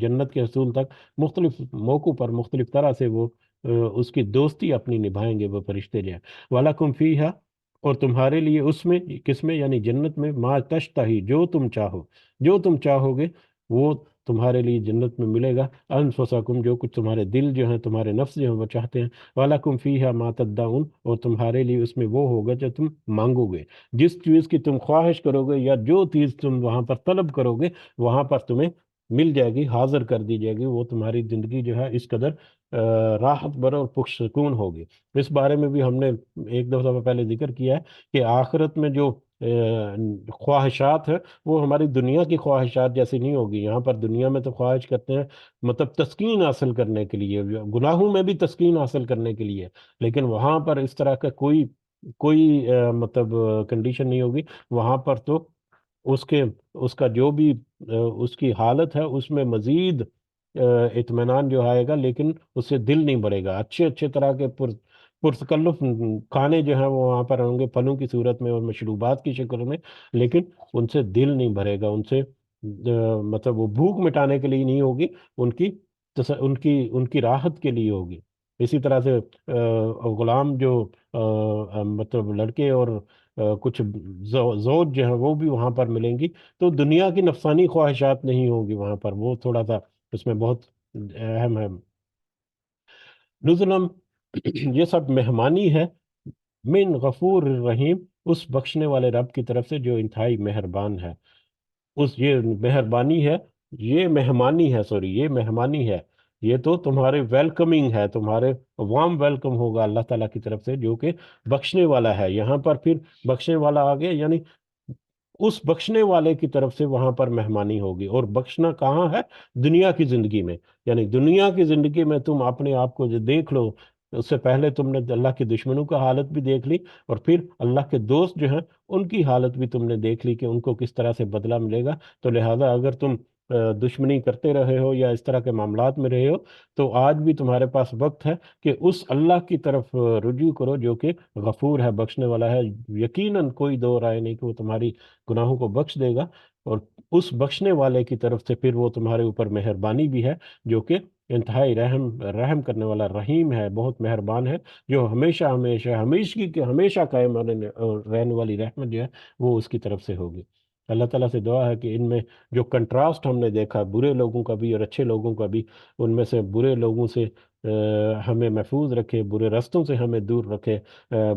جنت کے حصول تک، مختلف موقعوں پر مختلف طرح سے وہ اس کی دوستی اپنی نبھائیں گے وہ فرشتے جو ہے. وَلَكُمْ فِيهَا، اور تمہارے لیے اس میں، کس میں، یعنی جنت میں، ما تشتہی، جو تم چاہو گے وہ تمہارے لیے جنت میں ملے گا. انفسکم، جو کچھ تمہارے دل جو ہیں، تمہارے نفس جو ہیں وہ چاہتے ہیں. وَلَكُمْ فِيهَا مَا تَدَّعُونَ، اور تمہارے لیے اس میں وہ ہوگا جو تم مانگو گے. جس چیز کی تم خواہش کرو گے یا جو چیز تم وہاں پر طلب کرو گے، وہاں پر تمہیں مل جائے گی، حاضر کر دی جائے گی. وہ تمہاری زندگی جو ہے اس قدر راحت بر اور پرسکون ہوگی. اس بارے میں بھی ہم نے ایک دو دفعہ پہلے ذکر کیا ہے کہ آخرت میں جو خواہشات ہے وہ ہماری دنیا کی خواہشات جیسی نہیں ہوگی. یہاں پر دنیا میں تو خواہش کرتے ہیں مطلب تسکین حاصل کرنے کے لیے، گناہوں میں بھی تسکین حاصل کرنے کے لیے، لیکن وہاں پر اس طرح کا کوئی مطلب کنڈیشن نہیں ہوگی. وہاں پر تو اس کے اس کا جو بھی اس کی حالت ہے اس میں مزید اطمینان جو آئے گا، لیکن اس سے دل نہیں بڑھے گا. اچھے اچھے طرح کے پرتکلف کھانے جو ہیں وہ وہاں پر ہوں گے پھلوں کی صورت میں اور مشروبات کی شکل میں، لیکن ان سے دل نہیں بھرے گا. ان سے مطلب وہ بھوک مٹانے کے لیے نہیں ہوگی، ان کی راحت کے لیے ہوگی. اسی طرح سے غلام جو مطلب لڑکے اور کچھ زوج جو ہیں وہ بھی وہاں پر ملیں گی. تو دنیا کی نفسانی خواہشات نہیں ہوگی وہاں پر، وہ تھوڑا سا اس میں بہت اہم ہے. نزلم، یہ سب مہمانی ہے، من غفور الرحیم، اس بخشنے والے رب کی طرف سے جو انتہائی مہربان ہے. یہ مہربانی ہے، یہ مہمانی ہے، سوری، یہ مہمانی ہے. یہ تو تمہارے ویلکمنگ ہے، تمہارے وارم ویلکم ہوگا اللہ تعالیٰ کی طرف سے جو کہ بخشنے والا ہے. یہاں پر پھر بخشنے والا آ گیا، یعنی اس بخشنے والے کی طرف سے وہاں پر مہمانی ہوگی. اور بخشنا کہاں ہے؟ دنیا کی زندگی میں. یعنی دنیا کی زندگی میں تم اپنے آپ کو جو دیکھ لو، اس سے پہلے تم نے اللہ کے دشمنوں کا حالت بھی دیکھ لی، اور پھر اللہ کے دوست جو ہیں ان کی حالت بھی تم نے دیکھ لی کہ ان کو کس طرح سے بدلہ ملے گا. تو لہٰذا اگر تم دشمنی کرتے رہے ہو یا اس طرح کے معاملات میں رہے ہو، تو آج بھی تمہارے پاس وقت ہے کہ اس اللہ کی طرف رجوع کرو جو کہ غفور ہے، بخشنے والا ہے. یقیناً کوئی دو رائے نہیں کہ وہ تمہاری گناہوں کو بخش دے گا. اور اس بخشنے والے کی طرف سے پھر وہ تمہارے اوپر مہربانی بھی ہے، جو کہ انتہائی رحم کرنے والا رحیم ہے، بہت مہربان ہے، جو ہمیشہ ہمیشہ ہمیشہ کی ہمیشہ قائم رہنے والی رحمت جو ہے وہ اس کی طرف سے ہوگی. اللہ تعالیٰ سے دعا ہے کہ ان میں جو کنٹراسٹ ہم نے دیکھا برے لوگوں کا بھی اور اچھے لوگوں کا بھی، ان میں سے برے لوگوں سے ہمیں محفوظ رکھے، برے رستوں سے ہمیں دور رکھے،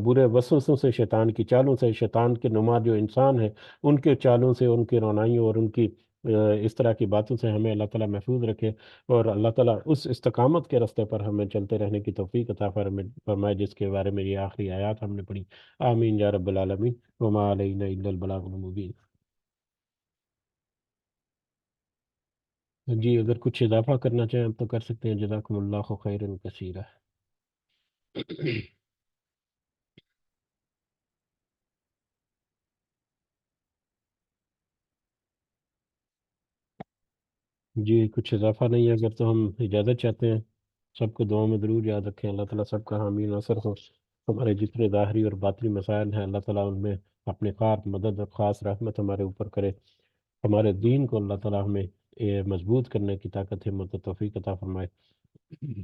برے وسوسوں سے، شیطان کی چالوں سے، شیطان کے نما جو انسان ہے ان کے چالوں سے، ان کی رونائیوں اور ان کی اس طرح کی باتوں سے ہمیں اللہ تعالیٰ محفوظ رکھے. اور اللہ تعالیٰ اس استقامت کے راستے پر ہمیں چلتے رہنے کی توفیق عطا فرمائے جس کے بارے میں یہ آخری آیات ہم نے پڑھی. آمین یا رب العالمین. وما علینا الا البلاغ المبین. جی اگر کچھ اضافہ کرنا چاہیں تو کر سکتے ہیں. جزاکم اللہ خیرا کثیرا. جی کچھ اضافہ نہیں ہے اگر تو ہم اجازت چاہتے ہیں. سب کو دعاؤں میں ضرور یاد رکھیں. اللہ تعالیٰ سب کا حامی ناصر ہو. ہمارے جتنے ظاہری اور باطنی مسائل ہیں اللہ تعالیٰ ان میں اپنے خاص مدد اور خاص رحمت ہمارے اوپر کرے. ہمارے دین کو اللہ تعالیٰ ہمیں مضبوط کرنے کی طاقت ہمت و توفیق عطا فرمائے.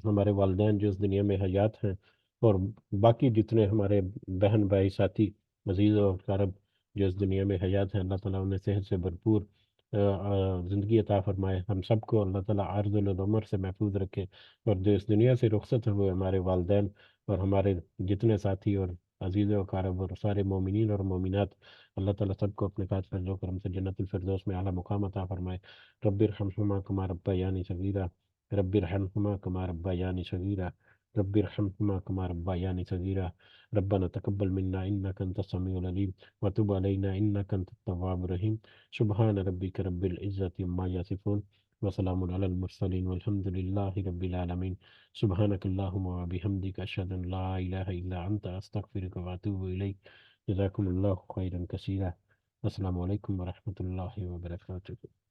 ہمارے والدین جو اس دنیا میں حیات ہیں، اور باقی جتنے ہمارے بہن بھائی ساتھی عزیز و اقارب جو اس دنیا میں حیات ہیں، اللہ تعالیٰ انہیں صحت سے بھرپور زندگی عطا فرمائے. ہم سب کو اللہ تعالیٰ عارض العمر سے محفوظ رکھے. اور جو اس دنیا سے رخصت ہوئے ہمارے والدین اور ہمارے جتنے ساتھی اور عزیز و اقارب اور سارے مومنین اور مومنات، اللہ تعالیٰ سب کو اپنے پاس فضل و کرم سے جنت الفردوس میں اعلیٰ مقام عطا فرمائے. رب ارحمہما کما ربیانی صغیرا، رب ارحمہما کما ربیانی صغیرا. رب ارحمهما كما ربياني صغيرا ربنا تقبل منا إنك أنت السميع العليم وتب علينا إنك أنت التواب الرحيم سبحان ربك رب العزة عما يصفون وسلام على المرسلين والحمد لله رب العالمين سبحانك اللهم وبحمدك أشهد أن لا إله إلا أنت أستغفرك وأتوب إليك جزاكم الله خيرا كثيرا السلام عليكم ورحمة الله وبركاته